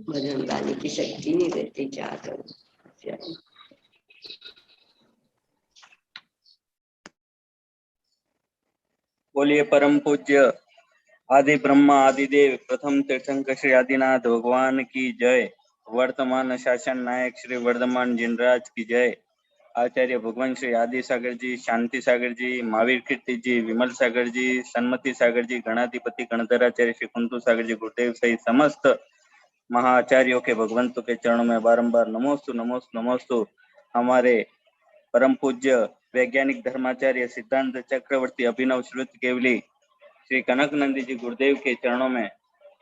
भजन गाने की शक्ति नहीं रहती, क्या करूं। बोलिए परम पूज्य आदि ब्रह्मा आदिदेव प्रथम तीर्थंकर श्री आदिनाथ भगवान की जय। वर्तमान शासन नायक श्री वर्धमान जिनराज की जय। आचार्य भगवान श्री आदि सागर जी, शांति सागर जी, महावीर कीर्ति जी, विमल सागर जी, सन्मति सागर जी, गणाधिपति गणधराचार्य श्री कुंतु सागर जी गुरुदेव सहित समस्त महाआचार्यों के भगवंतों के चरणों में बारंबार नमोस्तु नमोस्तु नमोस्तु। हमारे परम पूज्य वैज्ञानिक धर्माचार्य सिद्धांत चक्रवर्ती अभिनव श्रुत केवली श्री कनक नंदी जी गुरुदेव के चरणों में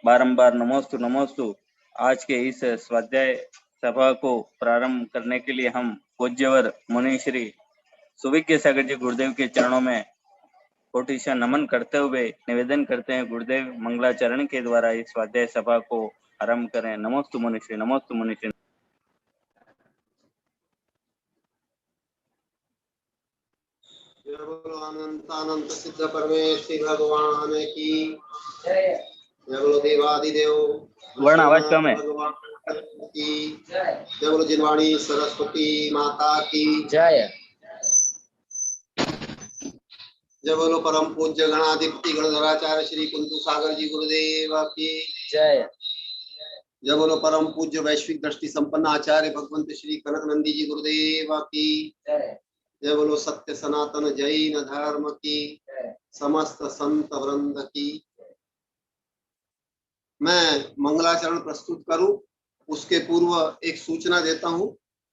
बारंबार नमोस्तु नमोस्तु। आज के इस स्वाध्याय सभा को प्रारंभ करने के लिए हम पूज्यवर मुनि श्री सुविज्ञ सागर जी गुरुदेव के चरणों में कोटिशा नमन करते हुए निवेदन करते हैं, गुरुदेव मंगलाचरण के द्वारा इस स्वाध्याय सभा को आरंभ करें। नमोस्तु मुनिश्री, नमोस्तु मुनिश्री। जय बोलो अनंत अनंत सिद्ध परमेश्वर भगवान की जय। जय बोलो देवादिदेव वर्ण आवाज कम है। भगवान की जय। जय बोलो जिनवाणी सरस्वती माता की जय। जय बोलो परम पूज्य गणाधिपति गणधराचार्य श्री कुंतु सागर जी गुरुदेव की जय। जय बोलो परम पूज्य वैश्विक दृष्टि संपन्न आचार्य भगवंत श्री कनक नंदी जी गुरुदेव की जय। जय बोलो सत्य सनातन जैन धर्म की समस्त संत वृंद की। मैं मंगलाचरण प्रस्तुत करूं उसके पूर्व एक सूचना देता हूं,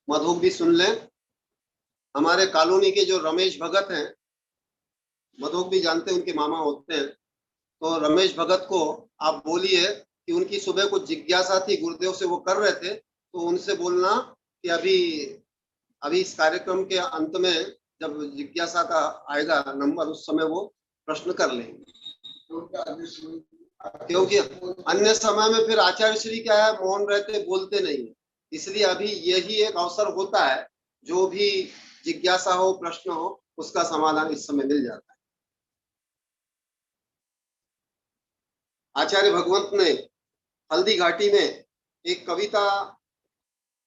मधुक भी सुन लें। हमारे कॉलोनी के जो रमेश भगत हैं, मधुक भी जानते हैं, उनके मामा होते हैं, तो रमेश भगत को आप बोलिए कि उनकी सुबह कुछ जिज्ञासा थी, गुरुदेव से वो कर रहे थे, तो उनसे बोलना कि अभी इस कार्यक्रम के अंत में जब जिज्ञासा का आएगा नंबर, उस समय वो प्रश्न कर लेंगे, क्योंकि अन्य समय में फिर आचार्य श्री क्या है, मौन रहते, बोलते नहीं है। इसलिए अभी यही एक अवसर होता है, जो भी जिज्ञासा हो, प्रश्न हो, उसका समाधान इस समय मिल जाता है। आचार्य भगवंत ने हल्दी घाटी में एक कविता,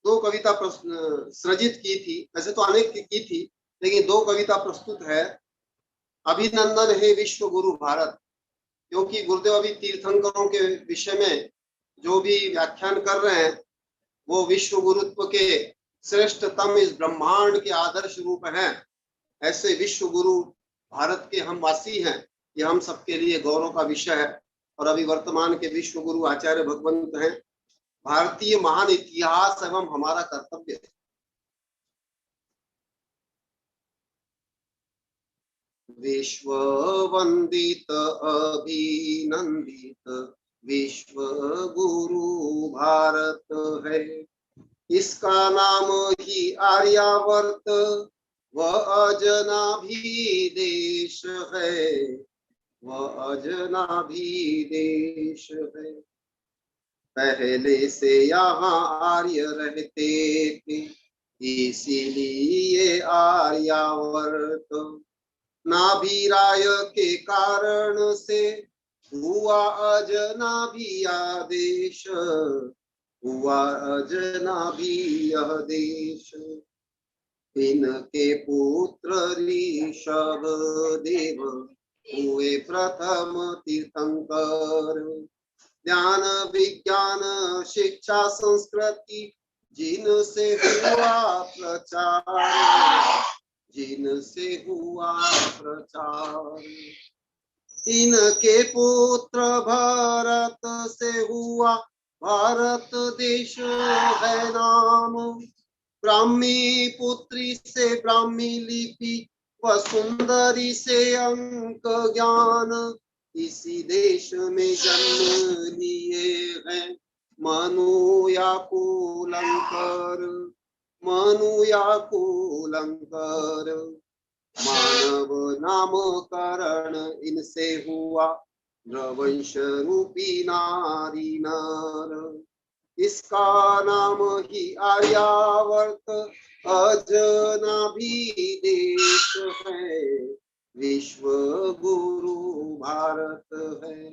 दो कविता सृजित की थी, वैसे तो अनेक की थी, लेकिन दो कविता प्रस्तुत है। अभिनंदन हे विश्व गुरु भारत, क्योंकि गुरुदेव अभी तीर्थंकरों के विषय में जो भी व्याख्यान कर रहे हैं, वो विश्व गुरुत्व के श्रेष्ठतम इस ब्रह्मांड के आदर्श रूप हैं। ऐसे विश्व गुरु भारत के हम वासी हैं, ये हम सबके लिए गौरव का विषय है। और अभी वर्तमान के विश्व गुरु आचार्य भगवंत हैं। भारतीय महान इतिहास एवं हमारा कर्तव्य है। विश्व वंदित अभिनंदित विश्व गुरु भारत है, इसका नाम ही आर्यावर्त व अजनाभी देश है, वह अजनाभी देश है। पहले से यहाँ आर्य रहते थे, इसीलिए आर्यावर्त। नाभि राय के कारण से हुआ अजनाभी आदेश, हुआ अजनाभी यह देश। इनके पुत्र ऋषभ देव हुए प्रथम तीर्थंकर। ज्ञान विज्ञान शिक्षा संस्कृति जिनसे हुआ प्रचार, जिनसे हुआ प्रचार। इनके पुत्र भरत से हुआ भारत देश है नाम। ब्राह्मी पुत्री से ब्राह्मी लिपि व सुंदरी से अंक ज्ञान, इसी देश में जन्म लिए हैं मनु या कुलंकर, मनु या कुलंकर। मानव नामकरण इनसे हुआ, रवंश रूपी नारी नर। इसका नाम ही आर्यावर्त अजनाभी देश है, विश्व गुरु भारत है।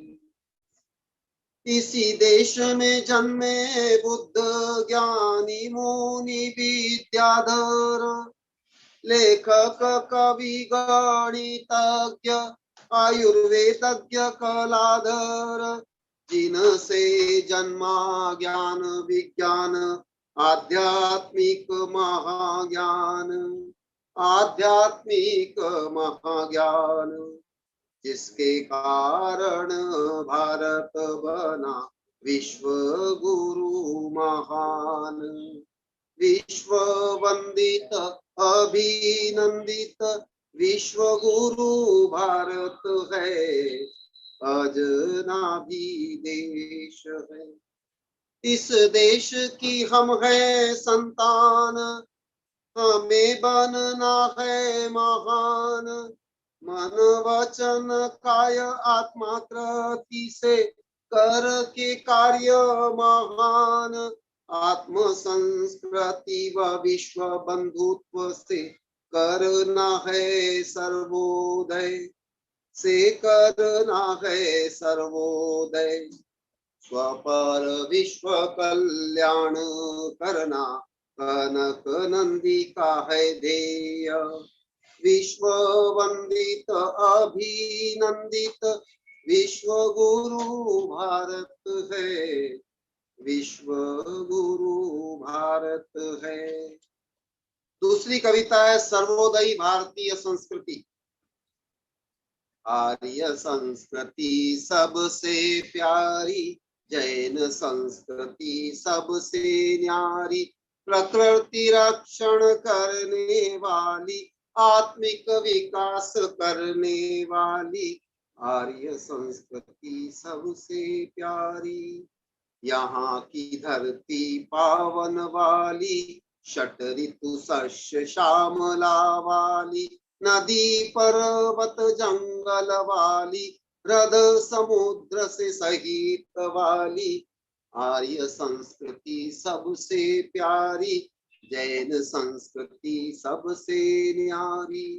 इसी देश में जन्मे बुद्ध ज्ञानी मुनि विद्याधर, लेखक कवि गणितज्ञ आयुर्वेदज्ञ कलाधर, जिनसे जन्मा ज्ञान विज्ञान आध्यात्मिक महाज्ञान, आध्यात्मिक महाज्ञान, जिसके कारण भारत बना विश्व गुरु महान, विश्व वंदित अभिनंदित विश्व गुरु भारत है, अजनाभी देश है। इस देश की हम है संतान, हमें बनना है महान, मन वचन काय आत्मा कृति से कर के कार्य महान, आत्म संस्कृति व विश्व बंधुत्व से करना है सर्वोदय, से करना है सर्वोदय, स्वपर विश्व कल्याण करना कनक नंदी का है ध्येय, विश्व वंदित अभिनंदित विश्व गुरु भारत है, विश्व गुरु भारत है। दूसरी कविता है सर्वोदयी भारतीय संस्कृति। आर्य संस्कृति सबसे प्यारी, जैन संस्कृति सबसे न्यारी, प्रकृति रक्षण करने वाली, आत्मिक विकास करने वाली, आर्य संस्कृति सबसे प्यारी। यहाँ की धरती पावन वाली, षट ऋतु शस्य श्यामला वाली, नदी पर्वत जंगल वाली, हृद समुद्र से सहित वाली, आर्य संस्कृति सबसे प्यारी, जैन संस्कृति सबसे न्यारी,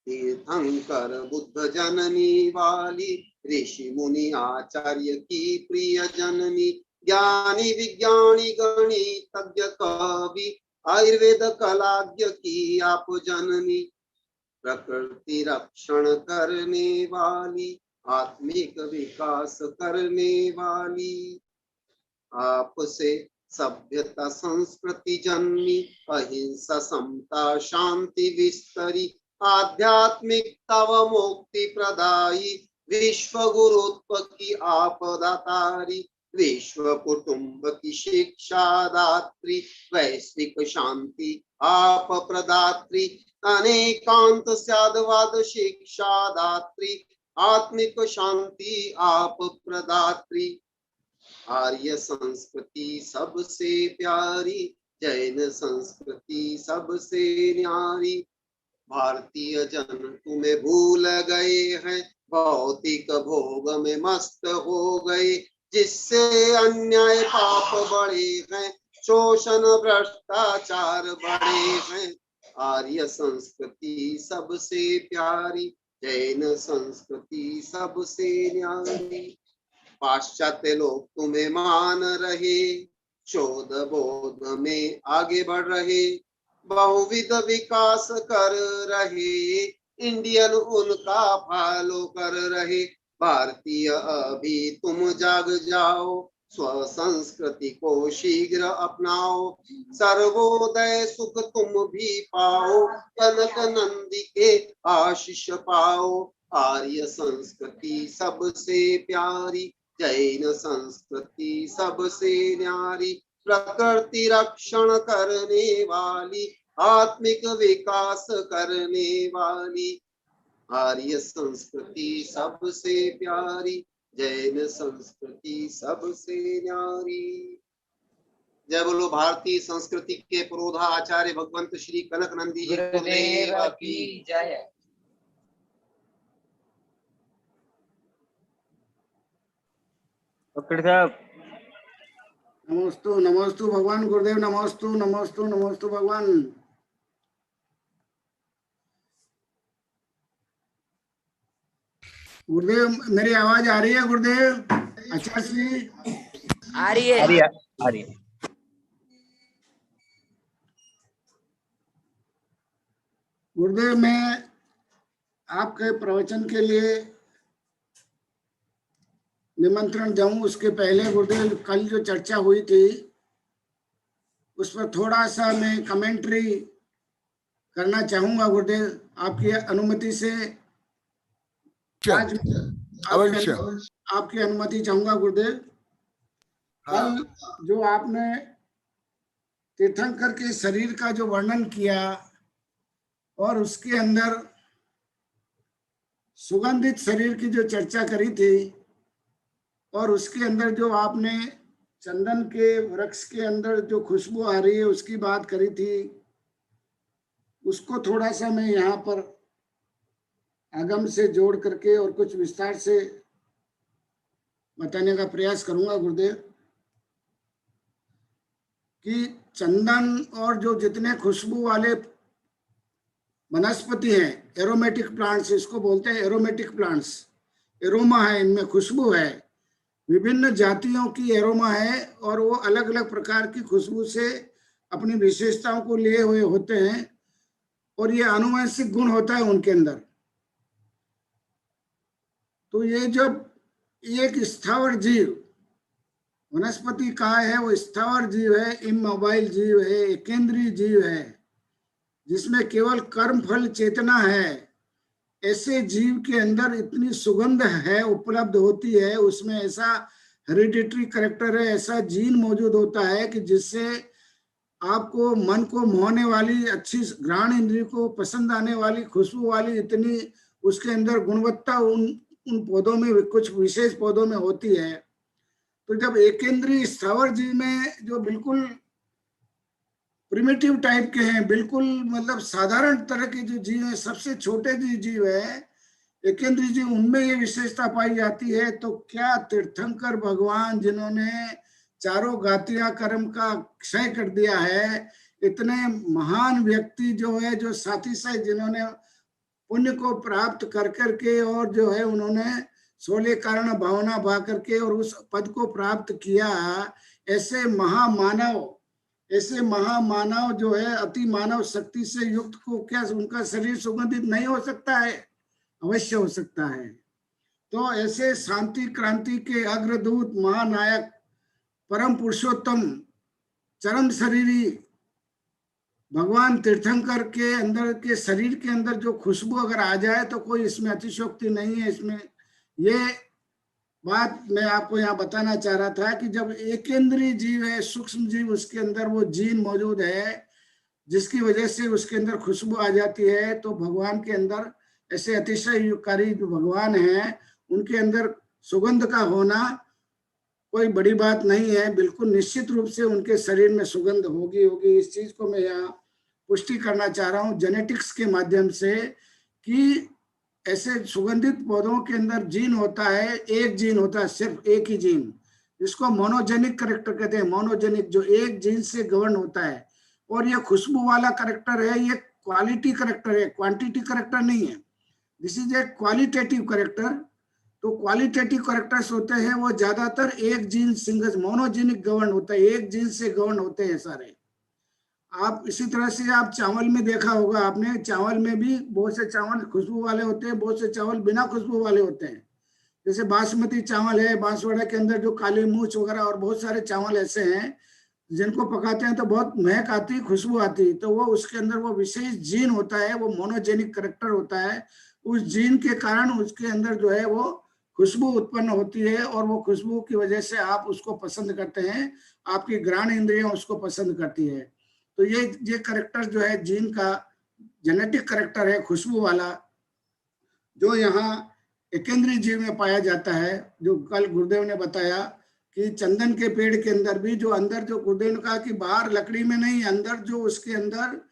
तीर्थंकर बुद्ध जननी वाली, ऋषि मुनि आचार्य की प्रिय जननी, ज्ञानी विज्ञानी गणितज्ञ कवि आयुर्वेद कलाज्ञ की आप जननी, प्रकृति रक्षण करने वाली, आत्मिक विकास करने वाली, आपसे सभ्यता संस्कृति जन्मी, अहिंसा समता शांति विस्तरी, आध्यात्मिकता व मुक्ति प्रदायी, विश्व गुरुत्व की आप दातारी, विश्व कुटुंब की शिक्षा दात्री, वैश्विक शांति आप प्रदात्री, अनेकांत साधवाद शिक्षा दात्री, आत्मिक शांति आप प्रदात्री, आर्य संस्कृति सबसे प्यारी, जैन संस्कृति सबसे न्यारी, भारतीय जन तुम्हें भूल गए हैं, भौतिक भोग में मस्त हो गए, जिससे अन्याय पाप बढ़े हैं, शोषण भ्रष्टाचार बढ़े हैं, आर्य संस्कृति सबसे प्यारी, जैन संस्कृति सबसे न्यारी, पाश्चात्य लोग तुम्हें मान रहे, शोध बोध में आगे बढ़ रहे, बहुविध विकास कर रहे, इंडियन उनका फॉलो कर रहे, भारतीय अभी तुम जाग जाओ, स्व संस्कृति को शीघ्र अपनाओ, सर्वोदय सुख तुम भी पाओ, कनक नंदी के आशीष पाओ, आर्य संस्कृति सबसे प्यारी, जैन संस्कृति सबसे न्यारी, प्रकृति रक्षण करने वाली, आत्मिक विकास करने वाली, आर्य संस्कृति सबसे प्यारी, जैन संस्कृति सबसे न्यारी। जय बोलो भारतीय संस्कृति के पुरोधा आचार्य भगवंत श्री कनक नंदी जी गुरुदेव की जय। डॉक्टर साहब नमोस्तु नमोस्तु भगवान गुरुदेव, नमोस्तु नमोस्तु नमोस्तु भगवान। गुरुदेव मेरी आवाज आ रही है गुरुदेव? आचार्य श्री आर्य आर्य आर्य गुरुदेव, मैं आपके प्रवचन के लिए निमंत्रण दूं उसके पहले गुरुदेव, कल जो चर्चा हुई थी उस पर थोड़ा सा मैं कमेंट्री करना चाहूंगा गुरुदेव, आपकी अनुमति से। आज अवश्य। आपकी अनुमति चाहूंगा गुरुदेव। कल जो आपने तीर्थंकर के शरीर का जो वर्णन किया और उसके अंदर सुगंधित शरीर की जो चर्चा करी थी और उसके अंदर जो आपने चंदन के वृक्ष के अंदर जो खुशबू आ रही है उसकी बात करी थी, उसको थोड़ा सा मैं यहाँ पर आगम से जोड़ करके और कुछ विस्तार से बताने का प्रयास करूंगा गुरुदेव। कि चंदन और जो जितने खुशबू वाले वनस्पति हैं, एरोमेटिक प्लांट्स, इसको बोलते हैं एरोमेटिक प्लांट्स, एरोमा है, इनमें खुशबू है, विभिन्न जातियों की एरोमा है और वो अलग अलग प्रकार की खुशबू से अपनी विशेषताओं को लिए हुए होते हैं और ये आनुवंशिक गुण होता है उनके अंदर। तो ये जब एक स्थावर जीव, वनस्पति कहा है वो स्थावर जीव है, इमोबाइल जीव है, एकेंद्रीय जीव है, जिसमें केवल कर्म फल चेतना है, ऐसे जीव के अंदर इतनी सुगंध है, उपलब्ध होती है, उसमें ऐसा हेरिडिटरी कैरेक्टर है, ऐसा जीन मौजूद होता है कि जिससे आपको मन को मोहने वाली, अच्छी घ्राण इंद्रिय को पसंद आने वाली, खुशबू वाली इतनी उसके अंदर गुणवत्ता उन पौधों में, कुछ विशेष पौधों में होती है। तो जब एकेंद्रीय स्थावर जीव में जो बिल्कुल प्रिमिटिव टाइप के हैं, बिल्कुल मतलब साधारण तरह के जो जीव हैं, सबसे छोटे जो जीव है एकेंद्रीय जीव, उनमें ये विशेषता पाई जाती है। तो क्या तीर्थंकर भगवान जिन्होंने चारों घातियां कर्म का क्षय कर दिया है, इतने महान व्यक्ति जो है, जो साथी साथ जिन्होंने पुण्य को प्राप्त कर करके और जो है उन्होंने 16 कारण भावना भा करके और उस पद को प्राप्त किया, ऐसे महामानव जो है अति मानव शक्ति से युक्त को क्या उनका शरीर सुगंधित नहीं हो सकता है? अवश्य हो सकता है। तो ऐसे शांति क्रांति के अग्रदूत, महानायक, परम पुरुषोत्तम, चरम शरीरी भगवान तीर्थंकर के अंदर के शरीर के अंदर जो खुशबू अगर आ जाए तो कोई इसमें अतिशयोक्ति नहीं है। इसमें ये बात मैं आपको यहाँ बताना चाह रहा था कि जब एकेंद्रीय जीव है, सूक्ष्म जीव, उसके अंदर वो जीन मौजूद है जिसकी वजह से उसके अंदर खुशबू आ जाती है, तो भगवान के अंदर ऐसे अतिशय युगकारी जो भगवान हैं उनके अंदर सुगंध का होना कोई बड़ी बात नहीं है। बिल्कुल निश्चित रूप से उनके शरीर में सुगंध होगी। इस चीज को मैं यहाँ पुष्टि करना चाह रहा हूँ जेनेटिक्स के माध्यम से कि ऐसे सुगंधित पौधों के अंदर जीन होता है, एक जीन होता है, सिर्फ एक ही जीन, जिसको मोनोजेनिक करेक्टर कहते हैं। मोनोजेनिक जो एक जीन से गवर्न होता है, और ये खुशबू वाला करेक्टर है, ये क्वालिटी करेक्टर है, क्वांटिटी करेक्टर नहीं है। This is a qualitative character. तो क्वालिटेटिव करेक्टर्स होते हैं वो ज्यादातर एक जीन सिंगल मोनोजेनिक गवर्न होता है, एक जीन से गवर्न होते हैं सारे। आप इसी तरह से आप चावल में देखा होगा आपने, चावल में भी बहुत से चावल खुशबू वाले होते हैं, बहुत से चावल बिना खुशबू वाले होते हैं। जैसे बासमती चावल है, बांसवाड़ा के अंदर जो काली मूछ वगैरह और बहुत सारे चावल ऐसे हैं जिनको पकाते हैं तो बहुत महक आती, खुशबू आती, तो वो उसके अंदर वो विशेष जीन होता है, वो मोनोजेनिक करेक्टर होता है। उस जीन के कारण उसके अंदर जो है वो खुशबू उत्पन्न होती है और वो खुशबू की वजह से आप उसको पसंद करते हैं, आपकी घ्राण इंद्रियां उसको पसंद करती है। तो ये करेक्टर जो है जीन का जेनेटिक करेक्टर है, खुशबू वाला, जो यहाँ एकेंद्रीय जीव में पाया जाता है। जो कल गुरुदेव ने बताया कि चंदन के पेड़ के अंदर भी जो अंदर, जो गुरुदेव ने कहा कि बाहर लकड़ी में नहीं, अंदर जो उसके अंदर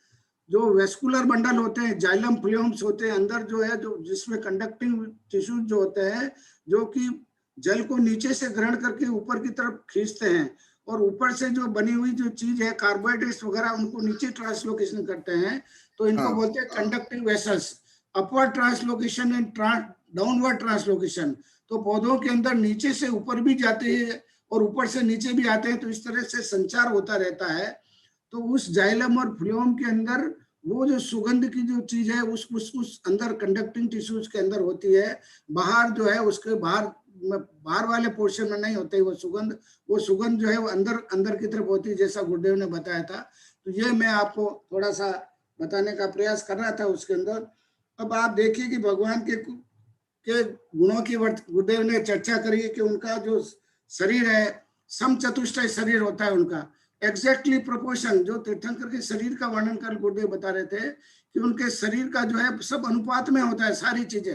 जो वेस्कुलर बंडल होते हैं, जाइलम फ्लूइड्स होते हैं अंदर जो है, जो जिसमें कंडक्टिंग टिश्यूज जो होते हैं, जो कि जल को नीचे से ग्रहण करके ऊपर की तरफ खींचते हैं, और ऊपर से जो बनी हुई जो चीज है कार्बोहाइड्रेट्स वगैरह उनको नीचे ट्रांसलोकेशन करते हैं। तो इनको बोलते हैं conducting vessels, upward translocation and downward translocation. तो पौधों के अंदर नीचे से ऊपर भी जाते हैं और ऊपर से नीचे भी आते हैं, तो इस तरह से संचार होता रहता है। तो उस जाइलम और फ्लोएम के अंदर वो जो सुगंध की जो चीज है उस अंदर कंडक्टिंग टिश्यूज के अंदर होती है, बाहर जो है उसके बाहर वाले पोर्शन में नहीं होते वो सुगंध जो है वो अंदर की तरफ होती है, जैसा गुरुदेव ने बताया था। तो ये मैं आपको थोड़ा सा बताने का प्रयास कर रहा था उसके अंदर। अब आप देखिए कि भगवान के गुणों की गुरुदेव ने चर्चा करी कि उनका जो शरीर है समचतुष्टय शरीर होता है उनका, एग्जैक्टली प्रोपोर्शन। जो तीर्थंकर के शरीर का वर्णन कर गुरुदेव बता रहे थे कि उनके शरीर का जो है सब अनुपात में होता है, सारी चीजें,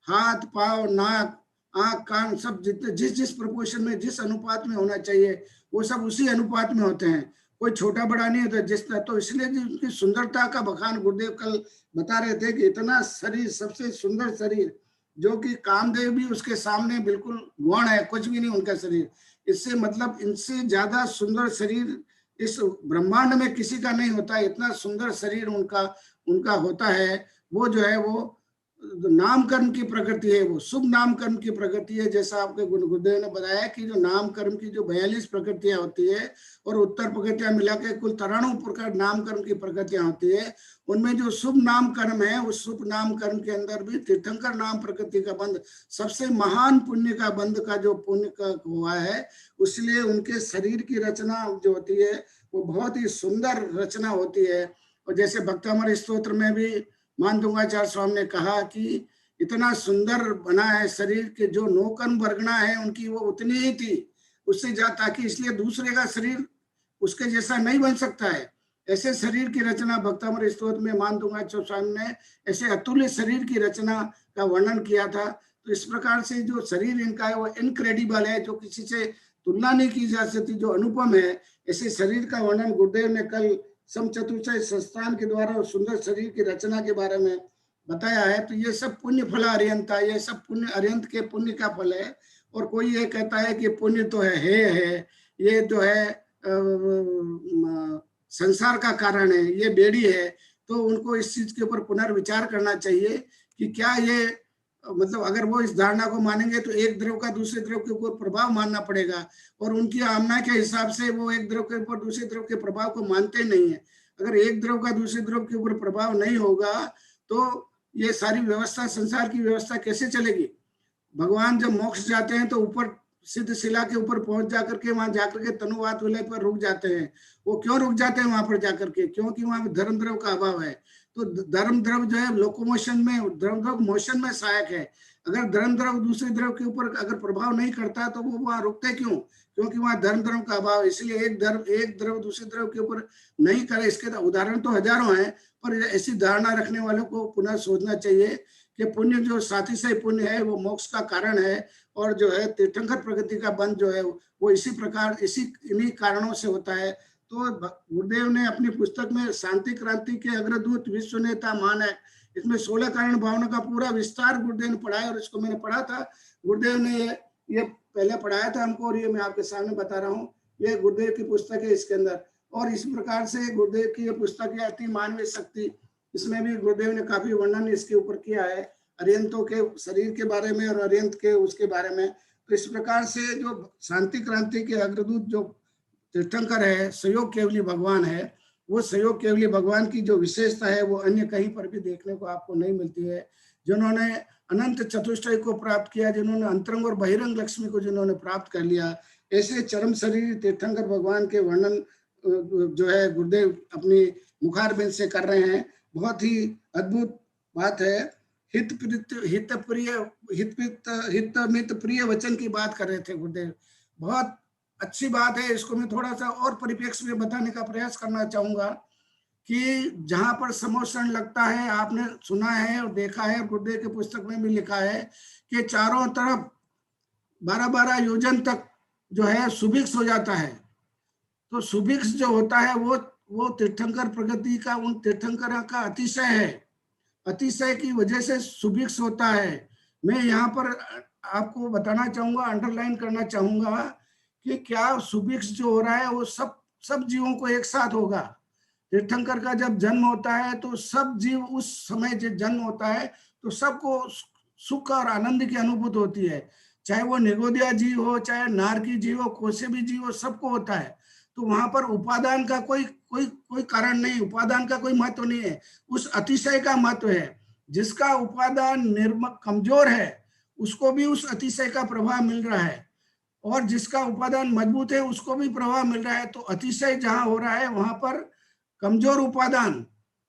हाथ पांव नाक आंख कान सब जितने जिस प्रोपोर्शन में जिस अनुपात में होना चाहिए वो सब उसी अनुपात में होते हैं, कोई छोटा बड़ा नहीं होता जिस तरह। तो इसलिए उनकी सुंदरता का बखान गुरुदेव कल बता रहे थे कि इतना शरीर, सबसे सुंदर शरीर, जो कि कामदेव भी उसके सामने बिल्कुल गौण है, कुछ भी नहीं उनका शरीर। इससे मतलब इनसे ज्यादा सुंदर शरीर इस ब्रह्मांड में किसी का नहीं होता, इतना सुंदर शरीर उनका होता है। वो जो है वो नामकर्म की प्रकृति है, वो शुभ नामकर्म की प्रकृति है। जैसा आपके गुरुदेव ने बताया कि जो नामकर्म की जो 42 प्रकृतियां होती है और उत्तर प्रकृतियां मिला के कुल 93 प्रकार नामकर्म की प्रकृतियां होती है, उनमें जो शुभ नामकर्म है उस शुभ नामकर्म के अंदर भी तीर्थंकर नाम प्रकृति का बंध सबसे महान पुण्य का बंध का जो पुण्य का हुआ है, इसलिए उनके शरीर की रचना जो होती है वो बहुत ही सुंदर रचना होती है। और जैसे भक्तामर स्तोत्र में भी मानदुंगाचार्य स्वामी ने कहा कि इतना सुंदर बना है शरीर के जो नौकर्म वर्गना है उनकी वो उतनी ही थी, उससे जा, ताकि इसलिए दूसरे का शरीर उसके जैसा नहीं बन सकता है। ऐसे शरीर की रचना भक्तामर स्तोत्र में मानदुंगाचार्य स्वामी ने ऐसे अतुल्य शरीर की रचना का वर्णन किया था। तो इस प्रकार से जो शरीर इनका है वो इनक्रेडिबल है, जो किसी से तुलना नहीं की जा सकती, जो अनुपम है। ऐसे शरीर का वर्णन गुरुदेव ने कल समचतुष्टय संस्थान के द्वारा और सुंदर शरीर की रचना के बारे में बताया है। तो ये सब पुण्य फल अर्यंत, ये सब पुण्य अर्यंत के पुण्य का फल है। और कोई ये कहता है कि पुण्य तो है ये जो है संसार का कारण है, ये बेड़ी है, तो उनको इस चीज के ऊपर पुनर्विचार करना चाहिए कि क्या ये मतलब अगर वो इस धारणा को मानेंगे तो एक द्रव का दूसरे द्रव के ऊपर प्रभाव मानना पड़ेगा, और उनकी आमना के हिसाब से वो एक द्रव के ऊपर दूसरे द्रव के प्रभाव को मानते नहीं है। अगर एक द्रव का दूसरे द्रव के ऊपर प्रभाव नहीं होगा तो ये सारी व्यवस्था, संसार की व्यवस्था कैसे चलेगी। भगवान जब मोक्ष जाते हैं तो ऊपर सिद्ध शिला के ऊपर पहुंच जाकर के वहां जाकर के तनुवात विलय पर रुक जाते हैं। वो क्यों रुक जाते हैं वहां पर जाकर के? क्योंकि वहां धर्म द्रव का अभाव है। तो धर्म द्रव जो है लोकोमोशन में, धर्म द्रव मोशन में सहायक है। अगर धर्म द्रव दूसरे द्रव के ऊपर अगर प्रभाव नहीं करता तो वो वहां रुकते क्यों? क्योंकि वहां धर्म द्रव का अभाव है। इसलिए एक द्रव दूसरे द्रव के ऊपर नहीं करे। इसके उदाहरण तो हजारों हैं, पर ऐसी धारणा रखने वालों को पुनः सोचना चाहिए कि पुण्य जो सातिशय पुण्य है वो मोक्ष का कारण है, और जो है तीर्थंकर प्रगति का बंध जो है वो इसी प्रकार इन्हीं कारणों से होता है। तो गुरुदेव ने अपनी पुस्तक में शांति क्रांति के अग्रदूत विश्व नेता मान है, इसमें 16 कारण भावना का पूरा विस्तार गुरुदेव ने पढ़ाया, और इसको मैंने पढ़ा था। गुरुदेव ने ये पहले पढ़ाया था हमको, और ये मैं आपके सामने बता रहा हूँ। ये गुरुदेव की पुस्तक है इसके अंदर। और इस प्रकार से गुरुदेव की ये पुस्तक है अति मानवीय शक्ति, इसमें भी गुरुदेव ने काफी वर्णन इसके ऊपर किया है, अर्यंतों के शरीर के बारे में और अर्यंत के उसके बारे में। तो इस प्रकार से जो शांति क्रांति के अग्रदूत जो तीर्थंकर है, सहयोग केवली भगवान है, वो सहयोग केवली भगवान की जो विशेषता है वो अन्य कहीं पर भी देखने को आपको नहीं मिलती है। जिन्होंने अनंत चतुष्टय को प्राप्त किया, जिन्होंने अंतरंग और बहिरंग लक्ष्मी को जिन्होंने प्राप्त कर लिया, ऐसे चरम शरीर तीर्थंकर भगवान के वर्णन जो है गुरुदेव अपनी मुखारबिंद से कर रहे हैं। बहुत ही अद्भुत बात है। हित मित प्रिय वचन की बात कर रहे थे गुरुदेव, बहुत अच्छी बात है। इसको मैं थोड़ा सा और परिप्रेक्ष्य में बताने का प्रयास करना चाहूंगा कि जहां पर समोषण लगता है, आपने सुना है और देखा है, गुरुदेव के पुस्तक में भी लिखा है कि चारों तरफ 12-12 योजन तक जो है सुभिक्ष हो जाता है। तो सुभिक्ष जो होता है वो तीर्थंकर प्रगति का, उन तीर्थंकर का अतिशय है। अतिशय की वजह से सुभिक्ष होता है। मैं यहाँ पर आपको बताना चाहूंगा, अंडरलाइन करना चाहूंगा कि क्या सुभिक्ष जो हो रहा है वो सब जीवों को एक साथ होगा। तीर्थंकर का जब जन्म होता है तो सब जीव उस समय जब जन्म होता है तो सबको सुख और आनंद की अनुभूति होती है। चाहे वो निगोदिया जीव हो, चाहे नारकी जीव हो, कोसेबी जीव हो, सबको होता है। तो वहां पर उपादान का कोई कोई कोई कारण नहीं, उपादान का कोई महत्व नहीं है, उस अतिशय का महत्व है। जिसका उपादान कमजोर है उसको भी उस अतिशय का प्रभाव मिल रहा है, और जिसका उपादान मजबूत है उसको भी प्रभाव मिल रहा है। तो अतिशय जहां हो रहा है वहां पर कमजोर उपादान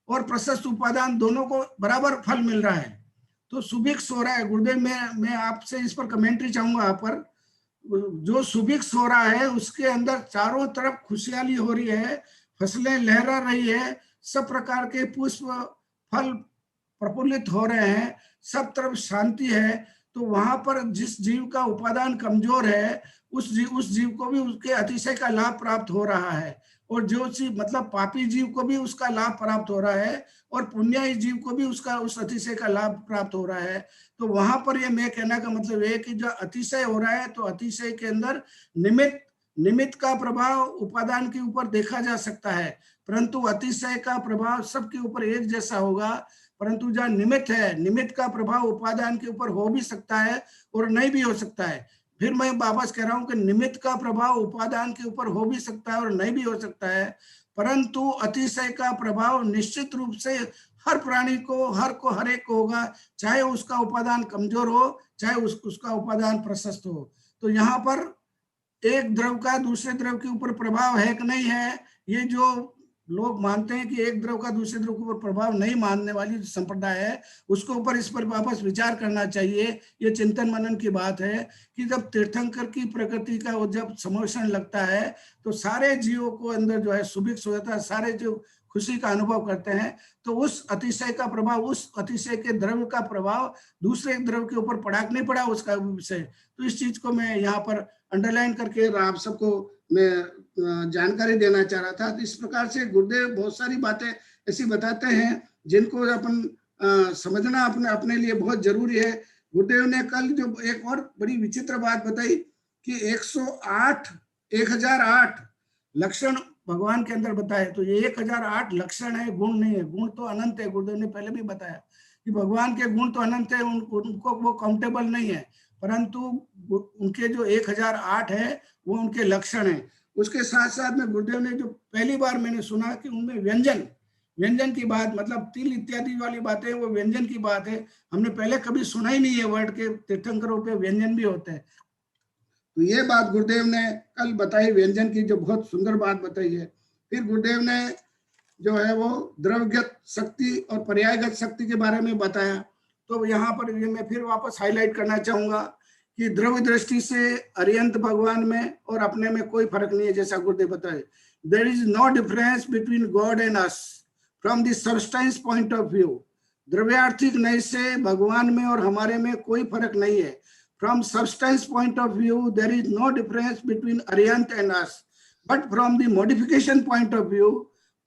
और प्रशस्त उपादान दोनों को बराबर फल मिल रहा है। तो सुभिक्ष हो रहा है। गुरुदेव, मैं आपसे इस पर कमेंट्री चाहूंगा। यहाँ पर जो सुभिक्ष हो रहा है उसके अंदर चारों तरफ खुशहाली हो रही है, फसलें लहरा रही है, सब प्रकार के पुष्प फल प्रफुल्लित हो रहे हैं, सब तरफ शांति है। तो वहां पर जिस जीव का उपादान कमजोर है उस जीव को भी उसके अतिशय का लाभ प्राप्त हो रहा है, और जो जीव मतलब पापी जीव को भी उसका लाभ प्राप्त हो रहा है, और पुण्य जीव को भी उसका उस अतिशय का लाभ प्राप्त हो रहा है। तो वहां पर ये मैं कहने का मतलब है कि जो अतिशय हो रहा है, तो अतिशय के अंदर निमित्त का प्रभाव उपादान के ऊपर देखा जा सकता है, परंतु अतिशय का प्रभाव सबके ऊपर एक जैसा होगा। परंतु जहाँ निमित्त है, निमित्त का प्रभाव उपादान के ऊपर हो भी सकता है और नहीं भी हो सकता है। फिर मैं वापस कह रहा हूं कि निमित्त का प्रभाव उपादान के ऊपर हो भी सकता है और नहीं भी हो सकता है, परंतु अतिशय का प्रभाव निश्चित रूप से हर प्राणी को, हर एक को होगा, चाहे उसका उपादान कमजोर हो, चाहे उसका उपादान प्रशस्त हो। तो यहाँ पर एक द्रव का दूसरे द्रव के ऊपर प्रभाव है कि नहीं है, ये जो लोग मानते हैं कि एक द्रव का दूसरे द्रव के ऊपर प्रभाव नहीं मानने वाली जो संप्रदाय है, उसके ऊपर इस पर वापस विचार करना चाहिए। ये चिंतन मनन की बात है कि जब तीर्थंकर की प्रकृति का वो जब समोषण लगता है तो सारे जीवों को अंदर जो है सुभिक्ष हो जाता है, सारे जीव खुशी का अनुभव करते हैं। तो उस अतिशय का प्रभाव, उस अतिशय के द्रव्य का प्रभाव दूसरे द्रव्य के ऊपर पड़ा कि नहीं पड़ा, उसका विषय। तो इस चीज को मैं यहाँ पर अंडरलाइन करके आप सबको मैं जानकारी देना चाह रहा था। तो इस प्रकार से गुरुदेव बहुत सारी बातें ऐसी बताते हैं जिनको अपन समझना अपने लिए बहुत जरूरी है। गुरुदेव ने कल जो एक और बड़ी विचित्र बात बताई कि 1008 लक्षण भगवान के अंदर बताए। तो ये 1008 लक्षण है, गुण नहीं है। गुण तो अनंत है, गुरुदेव ने पहले भी बताया कि भगवान के गुण तो अनंत है, उनको वो काउंटेबल नहीं है, परंतु उनके जो 1008 है वो उनके लक्षण है। उसके साथ साथ में गुरुदेव ने जो पहली बार मैंने सुना कि उनमें व्यंजन की बात, मतलब तिल इत्यादि वाली बातें, वो व्यंजन की बात है। हमने पहले कभी सुना ही नहीं है वर्ड के तीर्थंकरों पे व्यंजन भी होते हैं। तो ये बात गुरुदेव ने कल बताई, व्यंजन की जो बहुत सुंदर बात बताई है। फिर गुरुदेव ने जो है वो द्रव्यगत शक्ति और पर्यायगत शक्ति के बारे में बताया। तो यहाँ पर ये मैं फिर वापस हाईलाइट करना चाहूंगा कि द्रव्य दृष्टि से अरिहंत भगवान में और अपने में कोई फर्क नहीं है, जैसा गुरुदेव बताए। There is no difference between God and us from the substance point of view. द्रव्यार्थिक नय से भगवान में और हमारे में कोई फर्क नहीं है। From substance point of view there is no difference between Arihant and us, but from the modification point of view,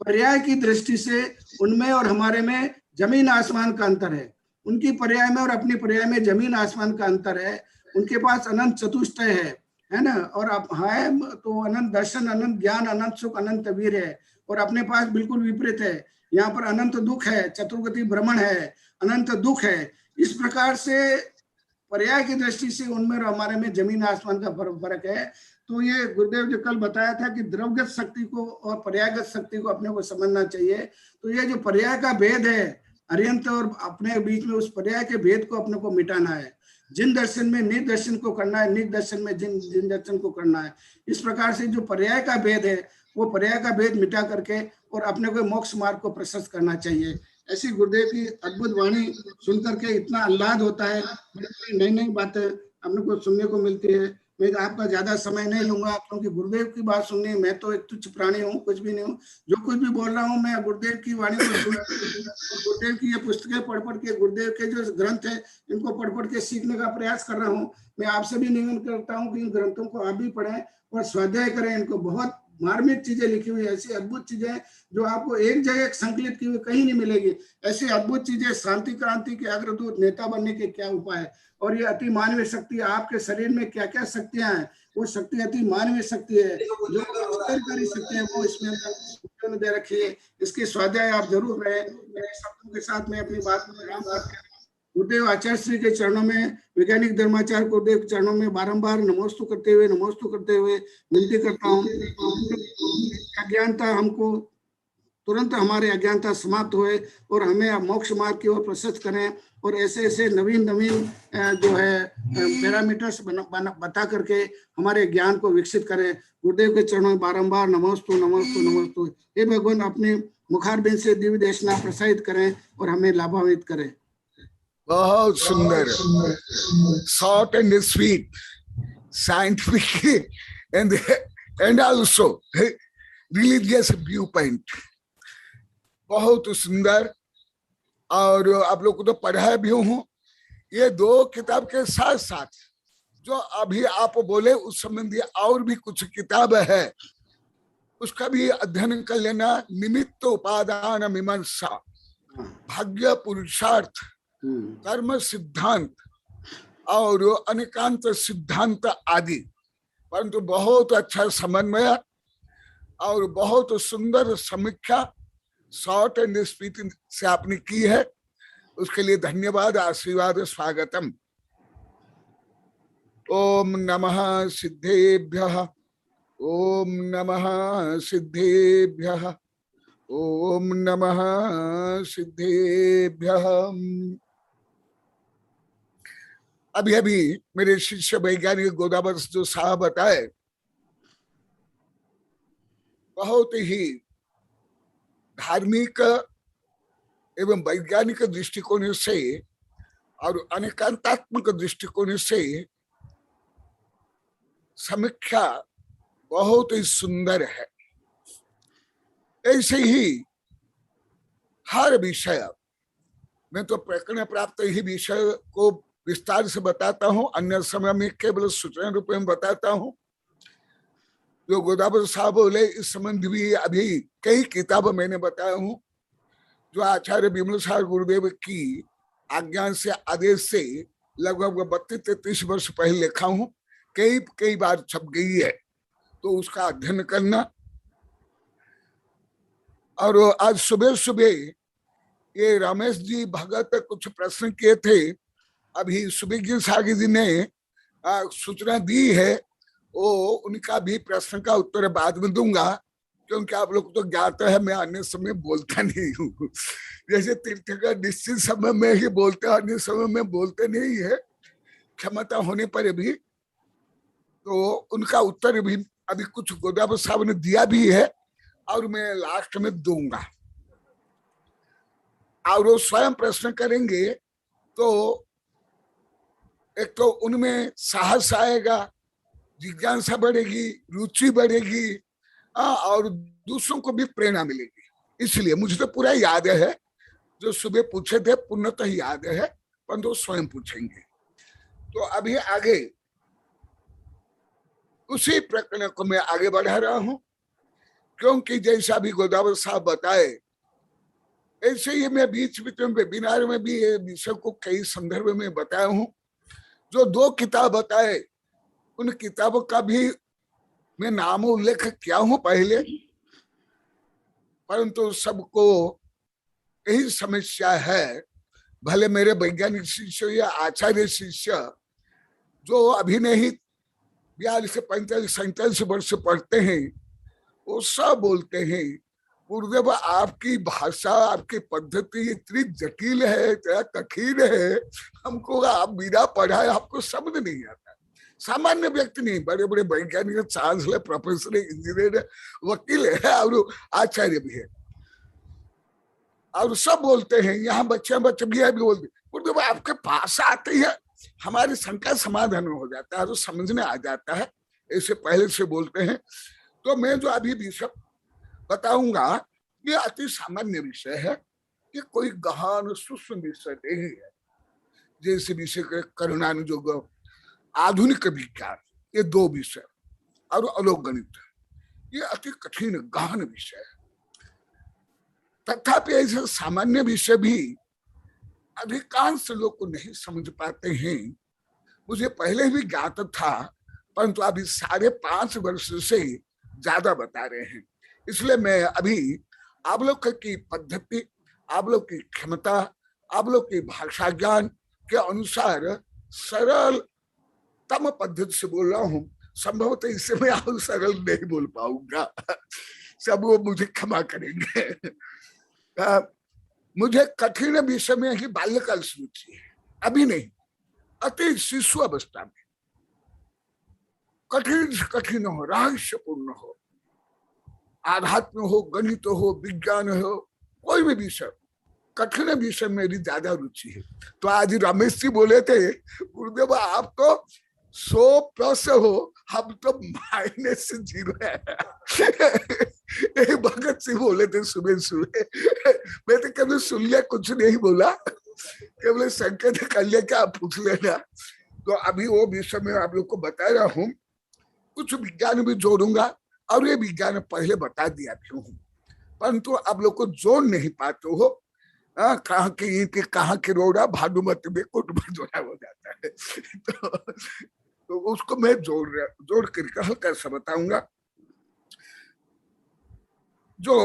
पर्याय की दृष्टि से उनमें और हमारे में जमीन आसमान का अंतर है। उनकी पर्याय में और अपनी पर्याय में जमीन आसमान का अंतर है। उनके पास अनंत चतुष्टय है ना, और अब है तो अनंत दर्शन, अनंत ज्ञान, अनंत सुख, अनंत वीर है, और अपने पास बिल्कुल विपरीत है। यहाँ पर अनंत दुख है, चतुर्गति भ्रमण है, अनंत दुख है। इस प्रकार से पर्याय की दृष्टि से उनमें और हमारे में जमीन आसमान का फर्क है। तो ये गुरुदेव जो कल बताया था कि द्रव्यगत शक्ति को और पर्यायगत शक्ति को अपने को समझना चाहिए। तो ये जो पर्याय का भेद है अरिहंत और अपने बीच में, उस पर्याय के भेद को अपने को मिटाना है। जिन दर्शन में निज दर्शन को करना है, निज दर्शन में जिन दर्शन को करना है। इस प्रकार से जो पर्याय का भेद है वो पर्याय का भेद मिटा करके और अपने को मोक्ष मार्ग को प्रशस्त करना चाहिए। ऐसी गुरुदेव की अद्भुत वाणी सुन करके इतना आह्लाद होता है, नई नई बातें अपने को सुनने को मिलती है। मैं आपका ज्यादा समय नहीं लूंगा क्योंकि गुरुदेव की बात सुननी, मैं तो एक तुच्छ प्राणी हूँ, कुछ भी नहीं हूँ। जो कुछ भी बोल रहा हूँ मैं गुरुदेव की वाणी को सुन, गुरुदेव की ये पुस्तकें पढ़ के, गुरुदेव के जो ग्रंथ है इनको पढ़ के सीखने का प्रयास कर रहा हूँ। मैं आपसे भी निवेदन करता हूँ कि इन ग्रंथों को आप भी पढ़ें और स्वाध्याय करें। इनको बहुत मार्मिक चीजें लिखी हुई, ऐसी अद्भुत चीजें जो आपको एक जगह संकलित की हुई कहीं नहीं मिलेगी। ऐसी अद्भुत चीजें, शांति क्रांति के अग्रदूत, नेता बनने के क्या उपाय है, और ये अति मानवीय शक्ति, आपके शरीर में क्या क्या शक्तियां हैं, वो शक्ति अति मानवीय शक्ति है, जो स्तरकारी शक्ति है वो इसमें दे रखी है। इसकी स्वाध्याय आप जरूर रहे। मेरे शब्दों के साथ मैं अपनी बात को विराम करके गुरुदेव आचार्य श्री के चरणों में, वैज्ञानिक धर्माचार्य गुरुदेव के चरणों में बारंबार नमोस्तु करते हुए विनती करता हूँ, अज्ञानता हमको तुरंत हमारे अज्ञानता समाप्त होए और हमें मोक्ष मार्ग की ओर प्रशस्त करें, और ऐसे ऐसे नवीन जो है पैरामीटर्स बता करके हमारे ज्ञान को विकसित करें। गुरुदेव के चरणों में बारंबार नमोस्तु। हे भगवान, अपने मुखारबिंद से दिव्य देशना प्रसारित करें और हमें लाभान्वित करें। बहुत सुंदर, short and sweet, scientific and also religious view point, बहुत सुंदर। और आप लोग को तो पढ़ा भी हूँ। ये दो किताब के साथ साथ जो अभी आप बोले उस संबंधी और भी कुछ किताब है, उसका भी अध्ययन कर लेना। निमित्त उपादान मीमांसा, भाग्य पुरुषार्थ, कर्म सिद्धांत और अनेकांत सिद्धांत आदि, परंतु बहुत अच्छा समन्वय और बहुत सुंदर समीक्षा शॉर्ट एंड स्पीड से आपने की है, उसके लिए धन्यवाद, आशीर्वाद, स्वागतम। ओम नमः सिद्धेभ्यः, ओम नमः सिद्धेभ्यः, ओम नमः सिद्धेभ्यः। अभी अभी मेरे शिष्य वैज्ञानिक गोदावर जो साहब बताए, बहुत ही धार्मिक एवं वैज्ञानिक दृष्टिकोण से और अनेकांतात्मक दृष्टिकोण से समीक्षा बहुत ही सुंदर है। ऐसे ही हर विषय में तो प्रकरण प्राप्त ही विषय को विस्तार से बताता हूँ, अन्य समय में केवल सूचना रूप में बताता हूँ। जो गोदावर साहब बोले इस संबंध भी अभी कई किताब मैंने बताया हूँ, जो आचार्य विमल साहब गुरुदेव की आज्ञा से, आदेश से लगभग 32-33 वर्ष पहले लिखा हूँ, कई बार छप गई है, तो उसका अध्ययन करना। और आज सुबह सुबह ये रमेश जी भगत कुछ प्रश्न किए थे, अभी सुबह सागी जी ने सूचना दी है, वो उनका भी प्रश्न का उत्तर बाद में दूंगा, क्योंकि आप लोग तो ज्ञात है मैं अन्य समय बोलता नहीं हूँ। जैसे तीर्थंकर निश्चित समय में ही बोलते हैं, अन्य समय में बोलते नहीं है, क्षमता होने पर भी। तो उनका उत्तर भी अभी कुछ गोदावर साहब ने दिया भी है और मैं लास्ट में दूंगा। और वो स्वयं प्रश्न करेंगे तो एक तो उनमें साहस आएगा, जिज्ञासा बढ़ेगी, रुचि बढ़ेगी, और दूसरों को भी प्रेरणा मिलेगी। इसलिए मुझे तो पूरा याद है, जो सुबह पूछे थे पूर्णतः याद है, परंतु तो स्वयं पूछेंगे। तो अभी आगे उसी प्रकरण को मैं आगे बढ़ा रहा हूं, क्योंकि जैसा भी गोदावर साहब बताए, ऐसे ही मैं बीच बीच में वेबिनार में भी ये विषय को कई संदर्भ में बताया हूं। जो दो किताब बताए, उन किताबों का भी मैं नाम उल्लेख किया हूं पहले, परंतु सबको यही समस्या है। भले मेरे वैज्ञानिक शिष्य या आचार्य शिष्य जो अभी नहीं 42 से 45-47 वर्ष पढ़ते हैं, वो सब बोलते हैं गुरुदेव आपकी भाषा, आपकी पद्धति इतनी जटिल है, इतना कठिन है, हमको आप बिना पढ़ाए आपको समझ नहीं आता। सामान्य व्यक्ति नहीं, बड़े बड़े वैज्ञानिक, चांसलर, प्रोफेसर, इंजीनियर, वकील है और आचार्य भी है, और सब बोलते हैं। यहाँ बच्चे भी है, भी बोलते गुरुदेव आपके पास आते हैं, हमारी शंका समाधान हो जाता है, तो समझने आ जाता है, ऐसे पहले से बोलते हैं। तो मैं जो अभी विषय बताऊंगा ये अति सामान्य विषय है, ये कोई गहन सूक्ष्म विषय नहीं है। जैसे विषय करुणानुयोग, आधुनिक विज्ञान, ये दो विषय, और अलोकगणित, ये अति कठिन गहन विषय है। तथापि ऐसे सामान्य विषय भी अधिकांश लोग को नहीं समझ पाते हैं। मुझे पहले भी ज्ञात था, परंतु अभी 5.5 वर्ष से ज्यादा बता रहे हैं। इसलिए मैं अभी आप लोग की पद्धति, आप लोग की क्षमता, आप लोग की भाषा ज्ञान के अनुसार सरलतम पद्धति से बोल रहा हूँ। संभवतः इससे मैं और सरल नहीं बोल पाऊंगा, सब वो मुझे क्षमा करेंगे। मुझे कठिन विषय में ही बाल्यकाल से रुचि है, अभी नहीं, अति शिशु अवस्था में। कठिन से कठिन हो, रहस्यपूर्ण हो, आध्यात्म हो, गणित हो, विज्ञान हो, कोई भी विषय, कठिन विषय में मेरी ज्यादा रुचि है। तो आज रमेश जी बोले थे, गुरुदेव आप तो 100+ हो, हम तो -0 है। भगत सिंह बोले थे सुबह सुबह, मैं तो कभी सुन लिया, कुछ नहीं बोला, केवल संकेत कर लिया कि आप पूछ लेना। तो अभी वो विषय में आप लोग को बता रहा हूँ, कुछ विज्ञान भी जोड़ूंगा, और ये विज्ञान पहले बता दिया भी हूँ, परंतु आप लोग को जोड़ नहीं पाते हो। कहाँ के ईंट, कहाँ के रोड़ा, भानुमती में कुटुंब जोड़ा हो जाता है। तो उसको मैं जोड़ करके हल्का सा बताऊंगा। जो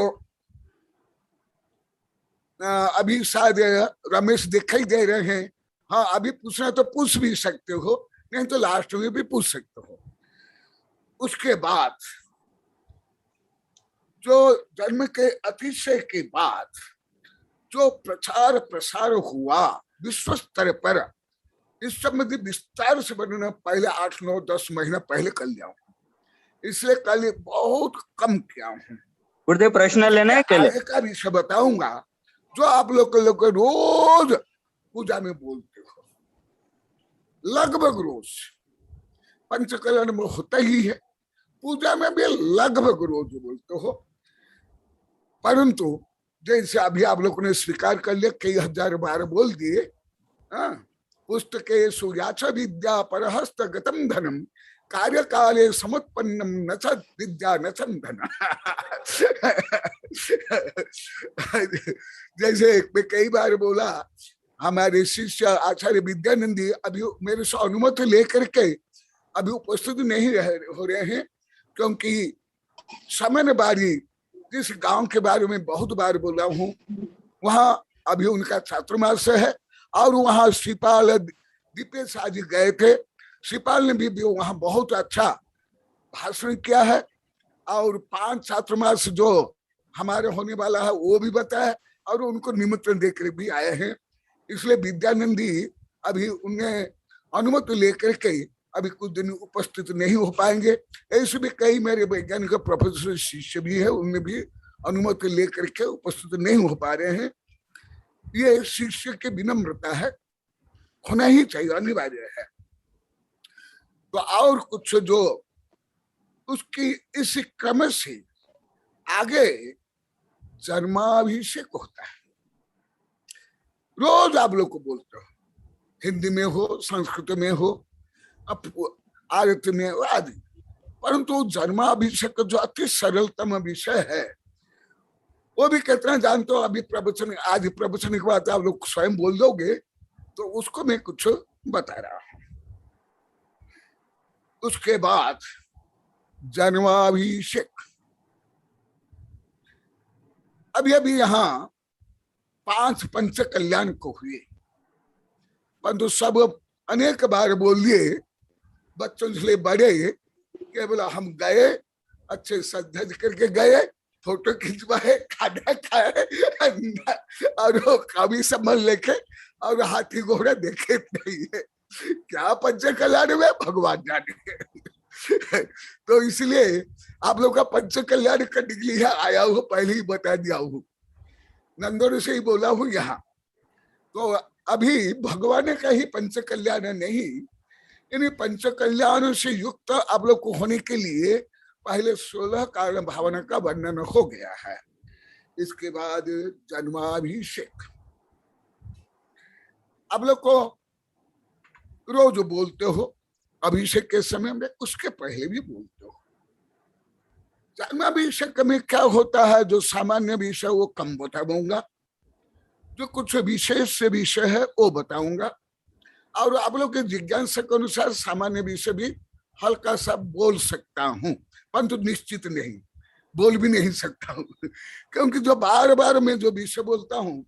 अभी शायद रमेश दिखाई दे रहे हैं, हाँ अभी पूछना तो पूछ भी सकते हो, नहीं तो लास्ट में भी पूछ सकते हो। उसके बाद जो जन्म के अतिशय के बाद जो प्रचार प्रसार हुआ विश्व स्तर पर, इस संबंधी विस्तार से वर्णन पहले 8, 9, 10 महीना पहले कर लिया हूँ, इसलिए कल बहुत कम किया हूँ। गुरुदेव प्रश्न लेना है, आगे का विषय बताऊंगा जो आप लोग रोज पूजा में बोलते हो, लगभग रोज पंचकलन में होता ही है, पूजा में भी लगभग रोज बोलते हो। परंतु जैसे अभी आप लोगों ने स्वीकार कर लिया, कई हजार बार बोल दिए, पुस्तके सूर्याच विद्या परहस्त गतम धनम कार्य काले समुत्पन्नम न च विद्या न च धन। जैसे मैं कई बार बोला, हमारे शिष्य आचार्य विद्यानंदी अभी मेरे से अनुमति लेकर के अभी उपस्थित नहीं हो रहे हैं, क्योंकि समय बारी जिस गांव के बारे में बहुत बार बोला हूँ, वहां अभी उनका छात्रमास है, और वहां श्रीपाल दीपेश आज गए थे। श्रीपाल ने भी वहां बहुत अच्छा भाषण किया है, और 5 छात्रमास जो हमारे होने वाला है वो भी बताया, और उनको निमंत्रण देकर भी आए हैं। इसलिए विद्यानंदी अभी उन्हें अनुमति लेकर के अभी कुछ दिन उपस्थित नहीं हो पाएंगे। ऐसे भी कई मेरे वैज्ञानिक प्रोफेसर शिष्य भी है, उनमें भी अनुमति लेकर के उपस्थित नहीं हो पा रहे हैं। ये शिष्य की विनम्रता है, होना ही चाहिए, अनिवार्य है। तो और कुछ जो उसकी इस क्रम से आगे जन्माभिषेक होता है, रोज आप लोग को बोलते हो, हिंदी में हो, संस्कृत में हो, आरती में आदि, परंतु जन्माभिषेक जो अति सरलतम विषय है वो भी कितना जानते हो। अभी प्रवचन, आज प्रवचन के बाद आप लोग स्वयं बोल दोगे, तो उसको मैं कुछ बता रहा हूं। उसके बाद जन्माभिषेक, अभी अभी यहाँ 5 पंच कल्याण को हुए, परंतु सब अनेक बार बोल दिए, बच्चों से बड़े केवल हम गए, अच्छे सज करके गए, फोटो खिंचवाए, खाना खाए, और कभी संभल लेके और हाथी घोड़ा देखे नहीं है। क्या पंच कल्याण में भगवान जाने। तो इसलिए आप लोग का पंच कल्याण करने के लिए आया हूँ, पहले ही बता दिया हूँ, नंदोर से ही बोला हूँ यहाँ। तो अभी भगवान का ही पंच कल्याण नहीं, इन पंच कल्याण से युक्त आप लोग को होने के लिए पहले 16 कारण भावना का वर्णन हो गया है। इसके बाद जन्माभिषेक आप लोग को रोज बोलते हो, अभिषेक के समय में, उसके पहले भी बोलते हो। जन्माभिषेक में क्या होता है, जो सामान्य विषय वो कम बताऊंगा, जो कुछ विशेष विषय है वो बताऊंगा, और आप लोग के जिज्ञासा के अनुसार सामान्य विषय भी हल्का सा बोल सकता हूँ, परंतु निश्चित नहीं, बोल भी नहीं सकता हूँ, क्योंकि जो बार बार मैं जो विषय बोलता हूँ,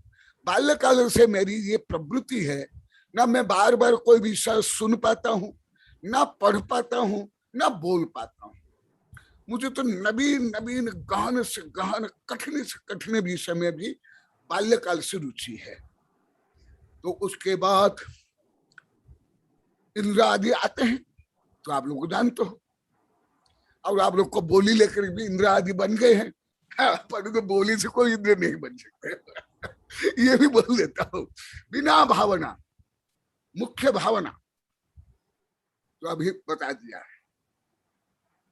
बाल्यकाल से मेरी ये प्रवृत्ति है ना मैं बार बार कोई विषय सुन पाता हूँ, ना पढ़ पाता हूँ, ना बोल पाता हूँ। मुझे तो नवीन नवीन गहन से गहन, कठिन से कठिन विषय में भी बाल्यकाल से रुचि है। तो उसके बाद इंद्र आदि आते हैं, तो आप लोग जानते हो, और आप लोग को बोली लेकर भी इंद्र आदि बन गए हैं। पर तो बोली से कोई इंद्र नहीं बन सकते। ये भी बोल देता हूं, बिना भावना, मुख्य भावना तो अभी बता दिया है।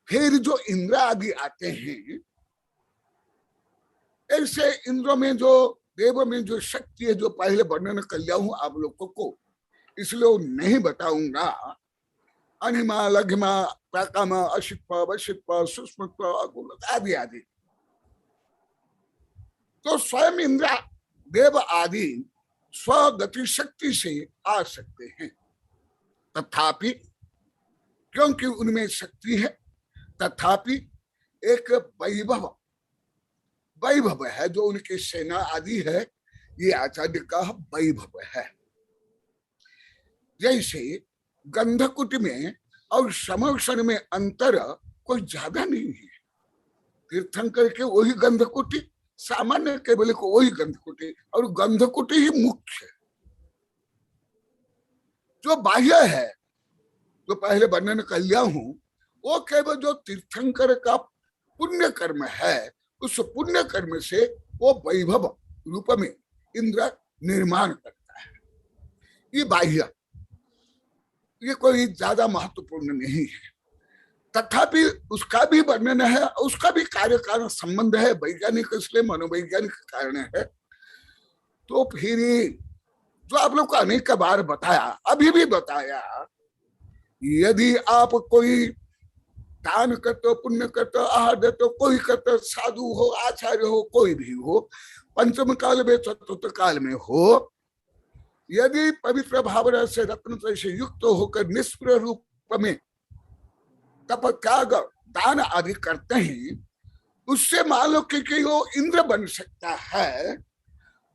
फिर जो इंद्र आदि आते हैं, ऐसे इंद्र में जो देव में जो शक्ति है, जो पहले वर्णन कर लिया हूं आप लोगों को, इसलिए नहीं बताऊंगा। अनिमा, लघिमा, प्राकाम, अशित्व, वशित्व, सूक्ष्मत्व, आदि आदि। तो स्वयं इंद्र देव आदि स्वगति शक्ति से आ सकते हैं, तथापि क्योंकि उनमें शक्ति है, तथापि एक वैभव वैभव है जो उनकी सेना आदि है, ये आचार्य का वैभव है। जैसे गंधकुट में और समक्षण में अंतर कोई ज्यादा नहीं है। तीर्थंकर के वही गंधकुटी, सामान्य केवल को वही गंधकुटी, और गंधकुटी ही मुख्य। जो बाह्य है, जो पहले वर्णन कर लिया हूं, वो केवल जो तीर्थंकर का पुण्य कर्म है, उस पुण्य कर्म से वो वैभव रूप में इंद्र निर्माण करता है। ये बाह्य, ये कोई ज्यादा महत्वपूर्ण नहीं है। तथापि उसका भी वर्णन है, उसका भी कार्य कारण संबंध है, वैज्ञानिक इसलिए मनोवैज्ञानिक कारण है। तो फिर जो आप लोग को अनेक बार बताया, अभी भी बताया, यदि आप कोई दान करते हो, पुण्य करते हो, आहार देते हो, कोई करते हो, साधु हो, आचार्य हो, कोई भी हो, पंचम काल में, चतुर्थ काल में हो, यदि पवित्र भावना से रत्न से युक्त होकर निष्प्रिय रूप में तप त्याग दान आदि करते हैं, उससे मान लो कि वो इंद्र बन सकता है।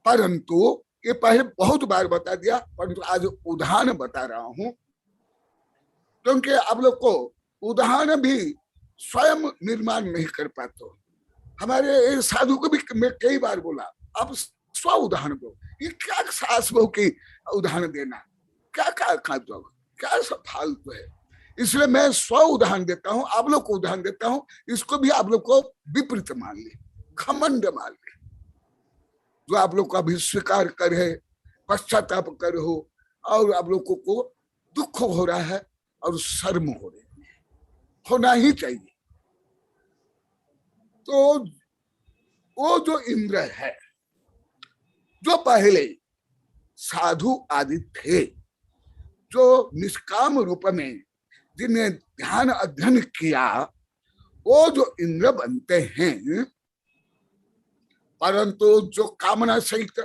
परंतु ये पहले बहुत बार बता दिया, परंतु आज उदाहरण बता रहा हूं, क्योंकि आप लोग को उदाहरण भी स्वयं निर्माण नहीं कर पाते। हमारे साधु को भी मैं कई बार बोला, आप स्व उदाहरण दो। ये क्या सास बहू की उदाहरण देना, क्या क्या दो, क्या सब फालतू है। इसलिए मैं स्व उदाहरण देता हूं, आप लोग को उदाहरण देता हूं। इसको भी आप लोग को विपरीत मान ले, घमंड मान ले। जो आप लोग को अभी स्वीकार करे, पश्चाताप कर हो, और आप लोगों को दुख हो रहा है और शर्म हो रही है, होना ही चाहिए। तो वो जो इंद्र है, जो पहले साधु आदि थे, जो निष्काम रूप में जिन्हें ध्यान अध्ययन किया, वो जो इंद्र बनते हैं। परंतु जो कामना सहित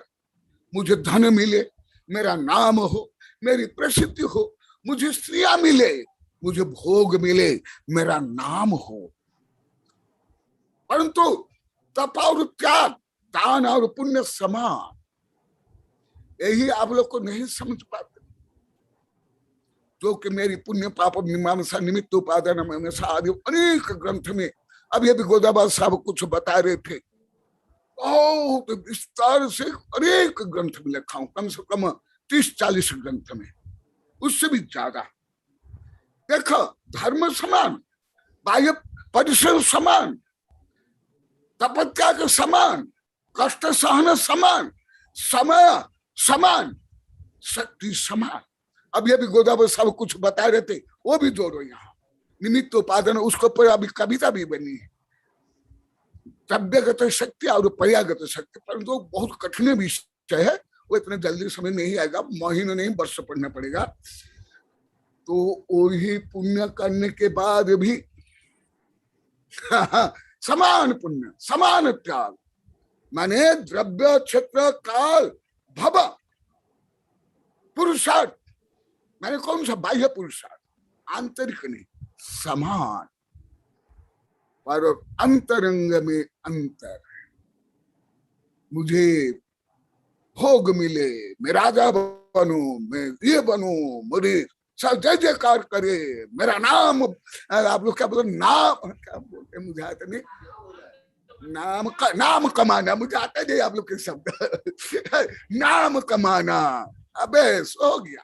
मुझे धन मिले, मेरा नाम हो, मेरी प्रसिद्धि हो, मुझे स्त्रियां मिले, मुझे भोग मिले, मेरा नाम हो, परंतु तप और त्याग, दान और पुण्य समान, यही आप लोग को नहीं समझ पाते। जो कि मेरी पुण्य पाप मीमांसा निमित्त उपादान आदि अनेक ग्रंथ में, अभी अभी गोदाबाद साहब कुछ बता रहे थे, बहुत विस्तार से अनेक ग्रंथ में लिखा हूं, कम से कम 30-40 ग्रंथ में, उससे भी ज्यादा। देखो, धर्म समान, बाह्य परिसर समान, तपस्या के समान, कष्ट सहन समान, समय समान, शक्ति समान। अभी अभी गोदावरी साहब कुछ बता रहे थे, वो भी जोड़ो यहाँ। निमित्त उपादान, उसको पर अभी कविता भी बनी है, द्रव्यगत शक्ति और पर्यागत शक्ति, परंतु बहुत कठिन विषय है, वो इतने जल्दी समझ नहीं आएगा, महीनों नहीं वर्ष पढ़ना पड़ेगा। तो वही पुण्य करने के बाद भी समान पुण्य, समान त्याग, माने द्रव्य, क्षेत्र, काल, भव, पुरुषार्थ, मैंने कौन सा बाह्य पुरुषार्थ, आंतरिक नहीं, समान, पर अंतरंग में अंतर। मुझे भोग मिले, मैं राजा बनूं, मैं ये बनूं, मुझे सब जय जयकार करे, मेरा नाम, आप लोग क्या बोलते, नाम क्या बोलते हैं मुझे आता नहीं, नाम कमाना, मुझे आता नहीं आप लोग के शब्द नाम कमाना, अबे हो गया।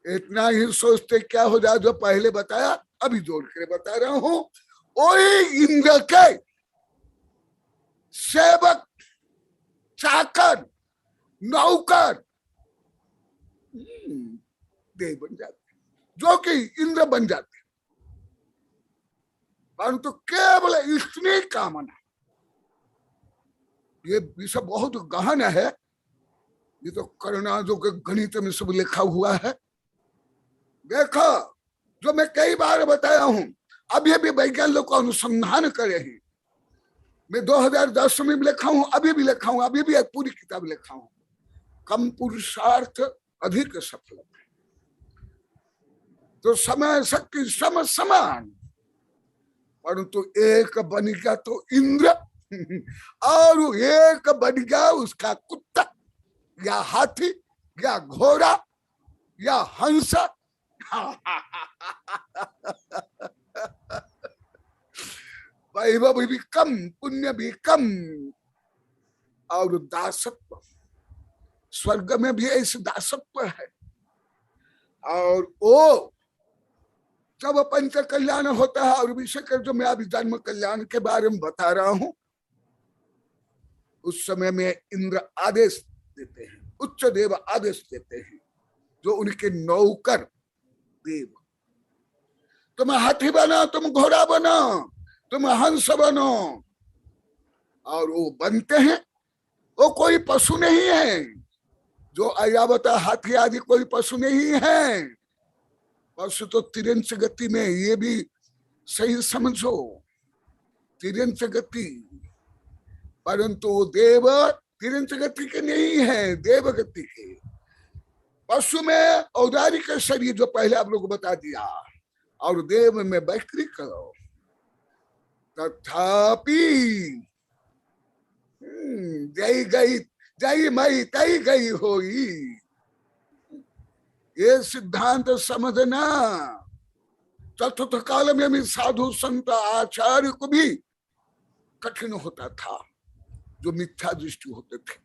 इतना ही सोचते क्या हो जाए, जो पहले बताया अभी जोड़ के बता रहा हूं, वही इंद्र के सेवक, चाकर, नौकर देव बन जाते, जो कि इंद्र बन जाते, परंतु केवल इतनी कामना। ये विषय बहुत गहन है, ये तो करुणाजों के गणित में सब लिखा हुआ है। देखो, जो मैं कई बार बताया हूं, अभी भी वैज्ञानिक लोग अनुसंधान करे हैं। मैं 2010 में भी लिखा हूं, अभी भी लिखा हूं, अभी भी एक पूरी किताब लिखा हूं, कम पुरुषार्थ अधिक सफल। तो समय शक्ति सम समान, परंतु एक बन गया तो इंद्र और एक बन गया उसका कुत्ता या हाथी या घोड़ा या हंस। वैभव भी कम, पुण्य भी कम, और दासत्व, स्वर्ग में भी ऐसे दासत्व है। और वो जब पंच कल्याण होता है, और विशेषकर जो मैं अभी जन्म कल्याण के बारे में बता रहा हूं, उस समय में इंद्र आदेश देते हैं, उच्च देव आदेश देते हैं, जो उनके नौकर देव, तुम हाथी बनो, तुम घोड़ा बनो, तुम हंस बनो। और वो बनते हैं, वो कोई पशु नहीं है, जो ऐरावत हाथी आदि कोई पशु नहीं है। पशु तो तिरंच गति में, ये भी सही समझो, तिरंच गति, परंतु देव तिरंच गति के नहीं है, देव गति के। पशु में औदारिक शरीर, जो पहले आप लोग को बता दिया, और देव में वैकृत करो। तथापि जय गई, जय मई तई गई होई, ये सिद्धांत समझना। चतुर्थ काल में भी साधु संत आचार्य को भी कठिन होता था, जो मिथ्या दृष्टि होते थे।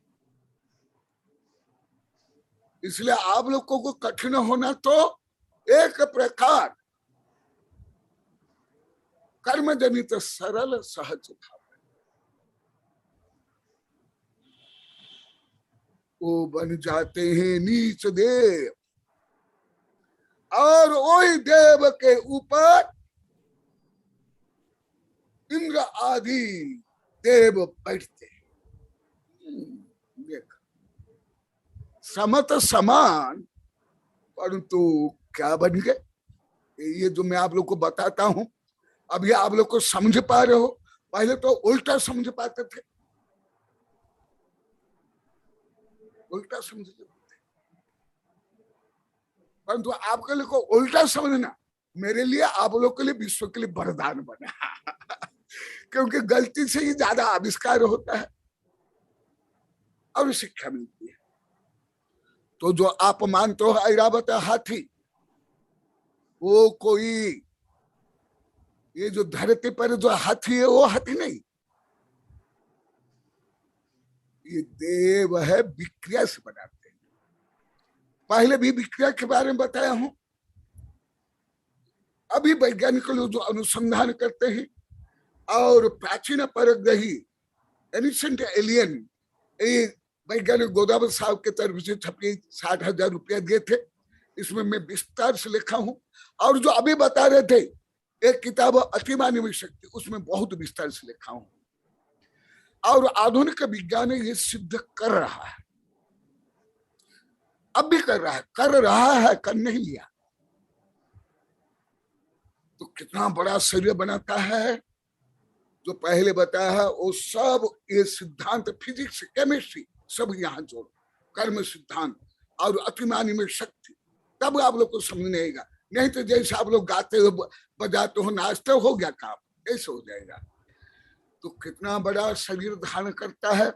इसलिए आप लोगों को कठिन होना तो एक प्रकार कर्म जनित सरल सहज भाव, वो बन जाते हैं नीच देव, और वही देव के ऊपर इंद्र आदि देव बैठते। समत समान, परंतु क्या बन गए, ये जो मैं आप लोग को बताता हूं, अभी आप लोग को समझ पा रहे हो, पहले तो उल्टा समझ पाते थे, उल्टा समझ थे। परंतु आपके लिए को उल्टा समझना मेरे लिए, आप लोग के लिए, विश्व के लिए वरदान बना क्योंकि गलती से ही ज्यादा आविष्कार होता है और शिक्षा मिलती है। तो जो आप मानते हो ऐरावत हाथी, वो कोई, ये जो धरती पर जो हाथी है, वो हाथी नहीं, ये देव है, विक्रिया से बनाते हैं। पहले भी विक्रिया के बारे में बताया हूं। अभी वैज्ञानिक लोग जो अनुसंधान करते हैं, और प्राचीन परग्रही एनिसेंट एलियन, ये वैज्ञानिक गोदावरी साहब के तरफ से छपी 60,000 रुपया दिए थे, इसमें मैं विस्तार से लिखा हूं। और जो अभी बता रहे थे एक किताब अतिमानवीय शक्ति, उसमें बहुत विस्तार से लिखा हूं। और आधुनिक विज्ञान ये सिद्ध कर रहा है, अब भी कर रहा है, कर नहीं लिया। तो कितना बड़ा शरीर बनाता है, जो पहले बताया है, वो सब ये सिद्धांत, फिजिक्स, केमिस्ट्री सब यहाँ जोड़ो, कर्म सिद्धांत और अतिमानवीय शक्ति, तब आप लोग को समझ नहीं आएगा। नहीं तो जैसे आप लोग गाते हो, बजाते हो, नाचते हो गया काम, ऐसे हो जाएगा। तो कितना बड़ा शरीर धारण करता है,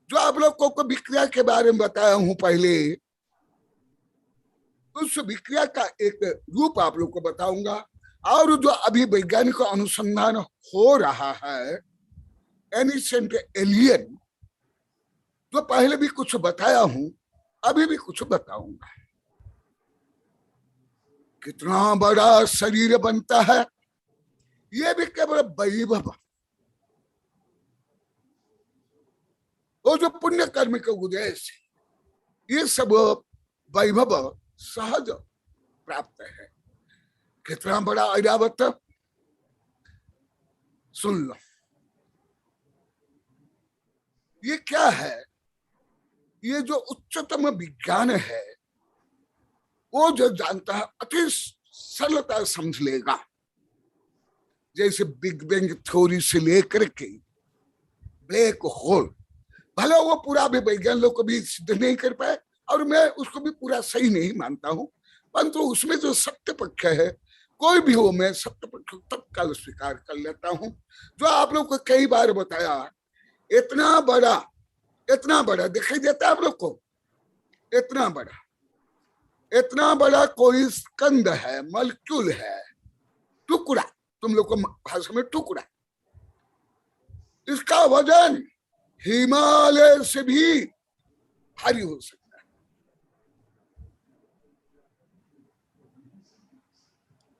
जो आप लोगों को विक्रिया के बारे में बताया हूं पहले, उस विक्रिया का एक रूप आप लोग को बताऊंगा। और जो अभी वैज्ञानिक अनुसंधान हो रहा है एनिसेंट एलियन, जो पहले भी कुछ बताया हूं, अभी भी कुछ बताऊंगा। कितना बड़ा शरीर बनता है, ये भी केवल वैभव, वो जो पुण्य कर्म के उद्देश्य, ये सब वैभव सहज प्राप्त है। कितना बड़ा ऐरावत, सुन लो। ये क्या है? ये जो उच्चतम विज्ञान है, वो जो जानता है अति सरलता समझ लेगा। जैसे बिग बैंग थ्योरी से लेकर के ब्लैक होल, भले वो पूरा भी वैज्ञानिक लोग को भी सिद्ध नहीं कर पाए, और मैं उसको भी पूरा सही नहीं मानता हूं, परंतु उसमें जो सत्य पक्ष है, कोई भी हो, मैं सत्य पक्ष तत्काल स्वीकार कर लेता हूं। जो आप लोग को कई बार बताया, इतना बड़ा दिखाई देता है आप लोग को, इतना बड़ा कोई स्कंद है, मॉलिक्यूल है, टुकड़ा, तुम लोग को भाषा में टुकड़ा। इसका वजन हिमालय से भी भारी हो सकता है।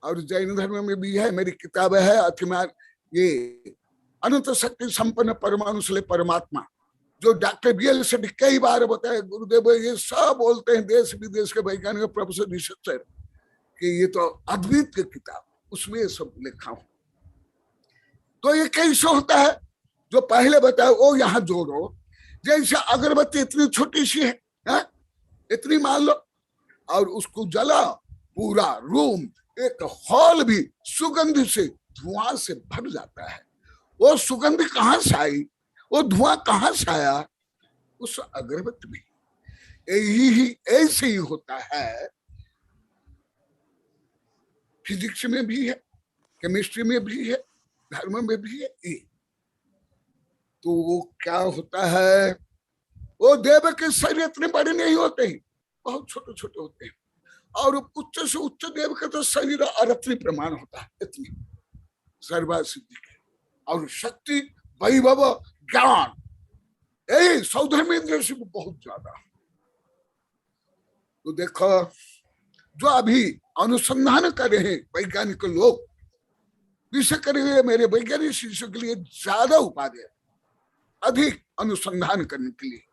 और जैन धर्म में भी है, मेरी किताब है अतिमान, ये अनंत शक्ति संपन्न परमाणु से परमात्मा, जो डॉक्टर BL से कई बार बताया, गुरुदेव ये सब बोलते हैं, देश विदेश के वैज्ञानिक प्रोफेसर रिसर्चर, कि ये तो अद्वितीय किताब, उसमें ये सब लिखा हूं। तो ये कैसे होता है? जो पहले बताया वो यहाँ जोड़ो। जैसे अगरबत्ती इतनी छोटी सी है, इतनी मान लो, और उसको जला, पूरा रूम, एक हॉल भी सुगंध से, धुआं से भर जाता है। वो सुगंध कहाँ से आई, वो धुआं कहाँ से आया? उस अगरबत्ती में। यही ऐसे ही होता है, फिजिक्स में भी है, केमिस्ट्री में भी है, धर्म में भी है। तो वो क्या होता है, वो देव के शरीर इतने बड़े नहीं होते हैं, बहुत छोटे छोटे होते हैं। और उच्च से उच्च देव का तो शरीर अरत्नी प्रमाण होता है, इतनी सर्वा सिद्धि के, और शक्ति, वैभव, ज्ञान, यही सौधर्मेंद्र से बहुत ज्यादा। तो देखो, जो अभी अनुसंधान कर रहे हैं वैज्ञानिक लोग, विषय करेंगे मेरे वैज्ञानिक शिष्यों के लिए ज्यादा उपाधि है, अधिक अनुसंधान करने के लिए।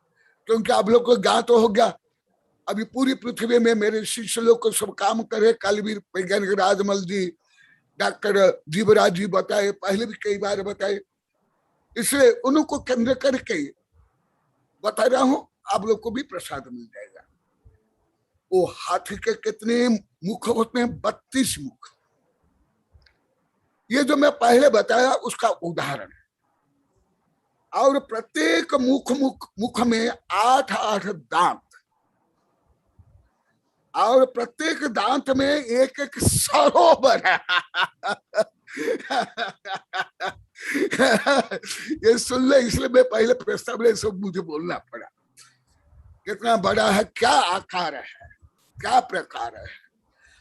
क्योंकि आप लोग को ज्ञात हो गया, अभी पूरी पृथ्वी में मेरे शिष्य लोग को सब काम करे। कालवीर वैज्ञानिक राजमल जी, डॉक्टर जीवराज जी बताए, पहले भी कई बार बताए, इसलिए उनको केंद्र करके बता रहा हूं, आप लोग को भी प्रसाद मिल जाएगा। वो हाथी के कितने मुख होते हैं? 32 मुख। ये जो मैं पहले बताया उसका उदाहरण है। और प्रत्येक मुख में 8 दांत, और प्रत्येक दांत में एक सरोवर है। ये सुन ले, इसलिए मैं पहले प्रस्ताव में सब मुझे बोलना पड़ा। कितना बड़ा है, क्या आकार है, क्या प्रकार है।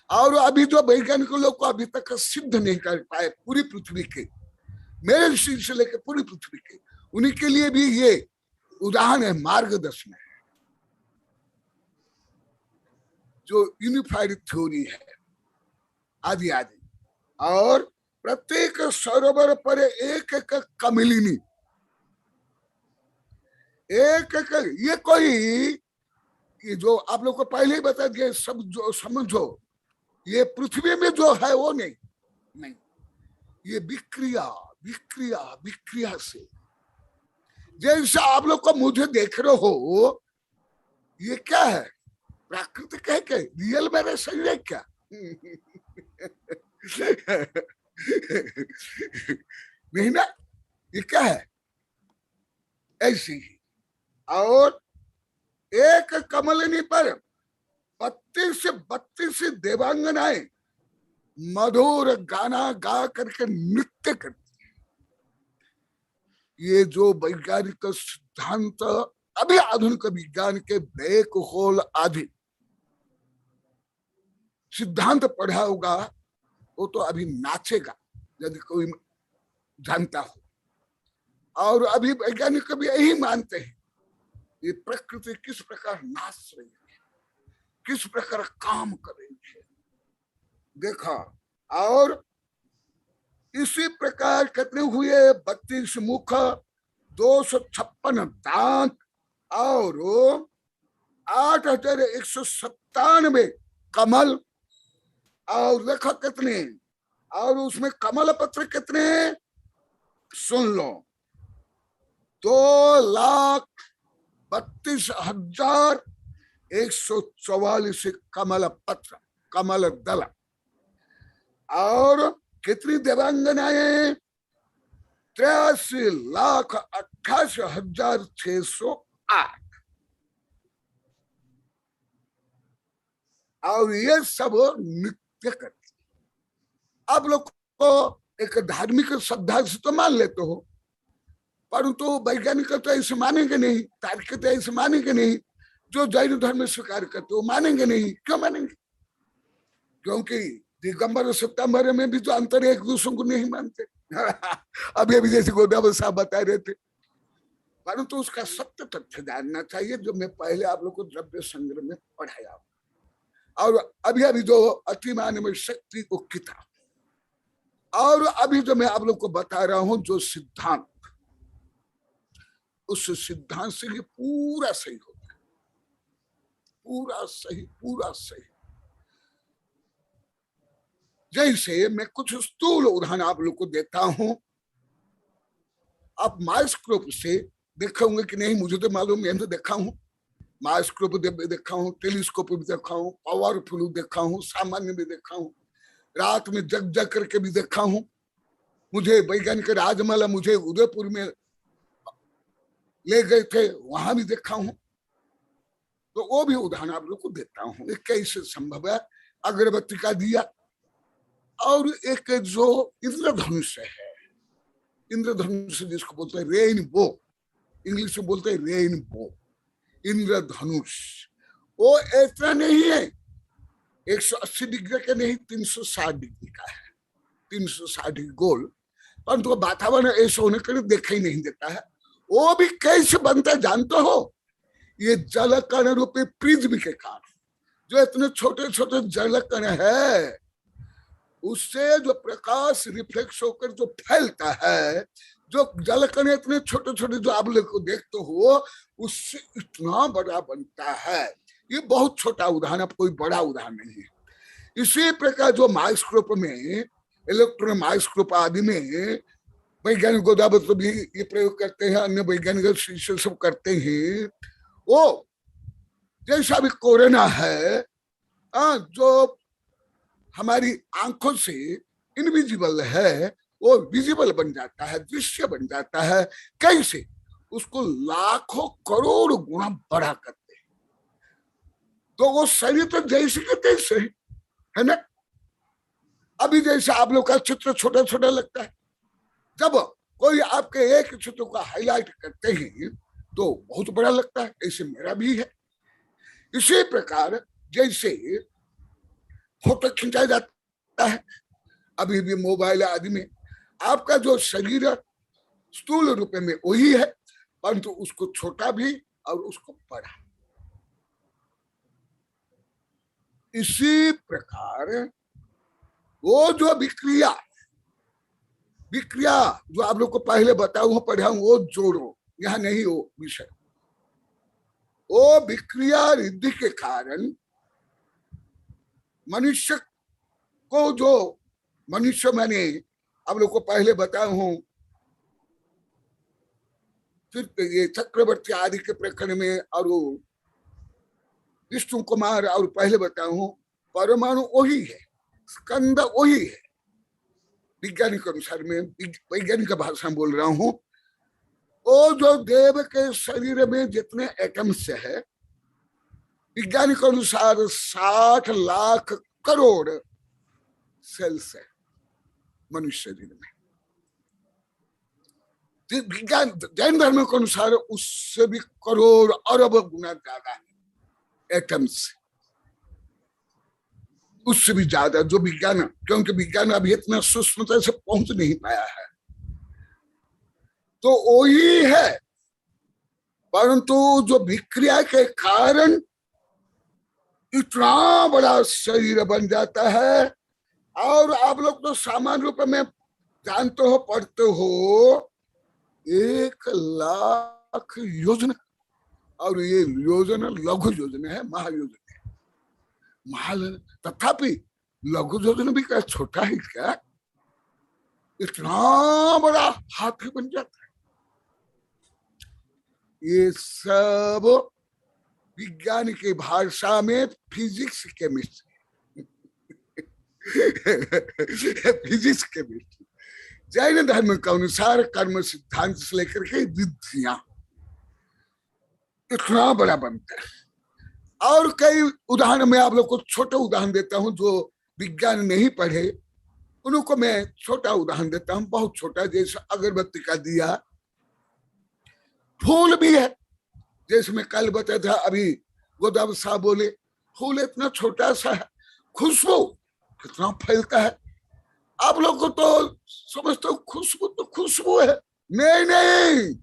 और अभी जो वैज्ञानिक लोग को अभी तक सिद्ध नहीं कर पाए पूरी पृथ्वी के, मेरे शीर्ष से लेकर पूरी पृथ्वी के, उन्हीं के लिए भी ये उदाहरण है, मार्गदर्शन है। जो यूनिफाइड थ्योरी है आदि आदि। और प्रत्येक सरोवर पर एक एक कमलिनी, एक एक, ये कोई, ये जो आप लोग को पहले ही बता दिया, सब जो समझो, ये पृथ्वी में जो है वो नहीं, ये विक्रिया विक्रिया विक्रिया से। जैसे आप लोग को मुझे देख रहे हो, ये क्या है? प्राकृतिक है क्या? रियल मेरा शरीर है क्या? नहीं ना, ये क्या है? ऐसी ही। और एक कमलिनी पर 32 देवांगनाएं मधुर गाना गा करके नृत्य करती है। ये जो वैज्ञानिक सिद्धांत अभी आधुनिक विज्ञान के ब्लैक होल आदि सिद्धांत पढ़ा होगा वो तो अभी नाचेगा यदि कोई जानता हो। और अभी वैज्ञानिक भी यही मानते हैं ये प्रकृति किस प्रकार नाच रही है, किस प्रकार काम कर रही है, देखा। और इसी प्रकार कितने हुए 32 मुख, 256 दांत और 8197 कमल, और देखो कितने, और उसमें कमल पत्र कितने सुन लो, 2,32,144 कमल पत्र, कमल दल। और कितनी देवांगनाएं, 83,88,608। और ये सब नृत्य करते। आप लोग को एक धार्मिक श्रद्धा से तो मान लेते हो, परंतु वैज्ञानिक तो ऐसे मानेंगे नहीं, तार्किक तो ऐसे मानेंगे नहीं, जो जैन धर्म में स्वीकार करते हो मानेंगे नहीं। क्यों मानेंगे? क्योंकि दिगंबर सितंबर में भी तो अंतर एक दूसरों को नहीं मानते। अभी अभी जैसे गोदावरी साहब बता रहे थे, परंतु उसका सत्य तथ्य जानना चाहिए जो मैं पहले आप लोग को द्रव्य संग्रह में पढ़ाया। और अभी अभी जो अतिमानव शक्ति को किताब, और अभी जो मैं आप लोग को बता रहा हूं जो सिद्धांत, उस सिद्धांत से ये पूरा सही होता है, पूरा सही, पूरा सही। जैसे मैं कुछ स्थूल उदाहरण आप लोग को देता हूं, आप माइक्रोस्कोप से देखा होंगे कि नहीं मुझे तो मालूम, मैं तो देखा हूं, माइक्रोस्कोप भी देखा हूं, टेलीस्कोप भी देखा हूं, पावरफुल देखा हूं, सामान्य भी देखा हूं, रात में जग जग करके भी देखा हूं। मुझे वैज्ञानिक राजमाला मुझे उदयपुर में ले गए थे, वहां भी देखा हूं। तो वो भी उदाहरण आप लोग को देता हूं, ये कैसे संभव है। अगरबत्ती का दिया, और एक जो इंद्रधनुष है, इंद्रधनुष जिसको बोलते हैं रेनबो, इंग्लिश में बोलते हैं रेनबो, इंद्रधनुष, वो इतना नहीं है 180 डिग्री का नहीं, 360 डिग्री का है, 360 डिग्री गोल, परंतु तो वातावरण ऐसा होने के लिए देखा ही नहीं देता है। वो भी कैसे बनता है जानते हो? ये जल कण रूपी प्रिज्म के कारण, जो इतने छोटे छोटे जल कण है, उससे जो प्रकाश रिफ्लेक्स होकर जो फैलता है, जो जल कण इतने छोटे छोटे जो आप लोग को देखते हो, उससे इतना बड़ा बनता है। ये बहुत छोटा उदाहरण, कोई बड़ा उदाहरण नहीं है। इसी प्रकार जो माइक्रोस्कोप में, इलेक्ट्रॉन माइक्रोस्कोप आदि में वैज्ञानिक गोदावरी भी ये प्रयोग करते हैं, अन्य वैज्ञानिक शिष्य सब करते हैं। वो जैसा भी कोरोना है, जो हमारी आंखों से इनविजिबल है, वो विजिबल बन जाता है, दृश्य बन जाता है। कैसे? उसको लाखों करोड़ गुना बड़ा करते हैं। तो वो शरीर तो जैसे के तैसे है ना। अभी जैसे आप लोग का चित्र छोटा छोटा लगता है, जब कोई आपके एक चित्र को हाईलाइट करते हैं तो बहुत बड़ा लगता है, ऐसे मेरा भी है। इसी प्रकार जैसे फोटो खींचा जाता है, अभी भी मोबाइल आदि में, आपका जो शरीर स्थूल रूप में वही है, परंतु उसको छोटा भी और उसको बड़ा। इसी प्रकार वो जो विक्रिया जो आप लोग को पहले बताऊं पढ़ाऊं, वो जोड़ो, यहां नहीं हो विषय। वो विक्रिया रिद्धि के कारण मनुष्य को, जो मनुष्य मैंने आप लोग को पहले बताया हूं, फिर ये चक्रवर्ती आदि के प्रकरण में, और विष्णु कुमार, और पहले बताया हूं परमाणु वही है, स्कंद वही है। वैज्ञानिक अनुसार में, वैज्ञानिक भाषा में बोल रहा हूं, वो जो देव के शरीर में जितने एटम्स है, वैज्ञानिक अनुसार 60 लाख करोड़ सेल्स है मनुष्य शरीर में। विज्ञान जैन धर्म के अनुसार उससे भी करोड़ अरब गुना ज्यादा है एटम से, उससे भी ज्यादा जो विज्ञान, क्योंकि विज्ञान अभी इतना सूक्ष्मता से पहुंच नहीं पाया है, तो वही है। परंतु जो विक्रिया के कारण इतना बड़ा शरीर बन जाता है, और आप लोग तो सामान्य रूप में जानते हो, पढ़ते हो, 1,00,000 योजना, और ये योजना लघु योजना है, महायोजना है, तथापि लघु योजना भी क्या छोटा है क्या? इतना बड़ा हाथी बन जाता है। ये सब विज्ञान की भाषा में physics chemistry physics chemistry. Jain धर्म के अनुसार कर्म सिद्धांत से लेकर के विधियां इतना बड़ा बनता है। और कई उदाहरण मैं आप लोग को छोटा उदाहरण देता हूं, जो विज्ञान नहीं पढ़े उनको मैं छोटा उदाहरण देता हूं, बहुत छोटा, जैसे अगरबत्ती का दिया, फूल भी है, जैसे मैं कल बताया था, अभी गोदाम साहब बोले फूल इतना छोटा सा है, खुशबू कितना फैलता है। आप लोग को तो समझते हो खुशबू तो खुशबू है, नहीं नहीं,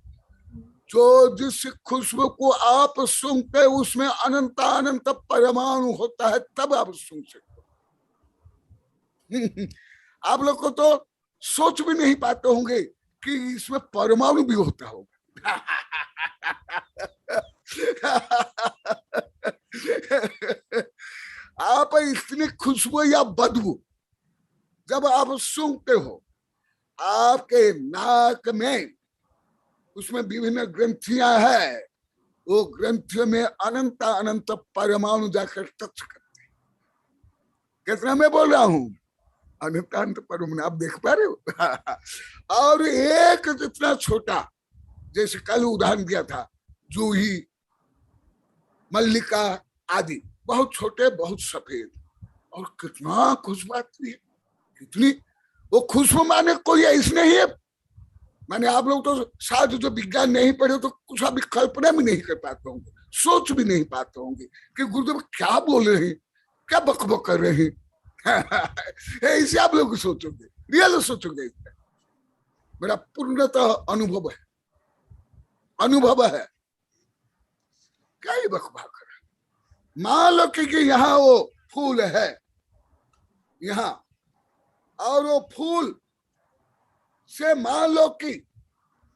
जो जिस खुशबू को आप सूंघते उसमें अनंत अनंत परमाणु होता है, तब आप सूंघ सकते हो। आप लोग को तो सोच भी नहीं पाते होंगे कि इसमें परमाणु भी होता होगा। आप इतनी खुशबू या बदबू जब आप सूंघते हो, आपके नाक में उसमें विभिन्न ग्रंथियां हैं, वो ग्रंथियों में अनंत अनंत परमाणु जाकर टच करते हैं। कितना मैं बोल रहा हूं? अनंत अनंत परमाणु, आप देख पा रहे हो। और एक जितना छोटा, जैसे कल उदाहरण दिया था, जूही, मल्लिका आदि, बहुत छोटे बहुत सफेद, और कितना खुशबू आती है, कितनी वो खुशबू। माने कोई ऐसी नहीं है, माने आप लोग तो शायद जो विज्ञान नहीं पढ़े तो कुछ अभी कल्पना भी नहीं कर पाते होंगे, सोच भी नहीं पाते होंगे कि गुरुदेव क्या बोल रहे हैं, क्या बकबक कर रहे हैं। ऐसे आप लोग सोचोगे, रियल सोचोगे। मेरा पूर्णतः अनुभव है, अनुभव है। क्या ही बकबक कर रहे? मान लो कि यहाँ वो फूल है यहाँ, और वो फूल से मान लो कि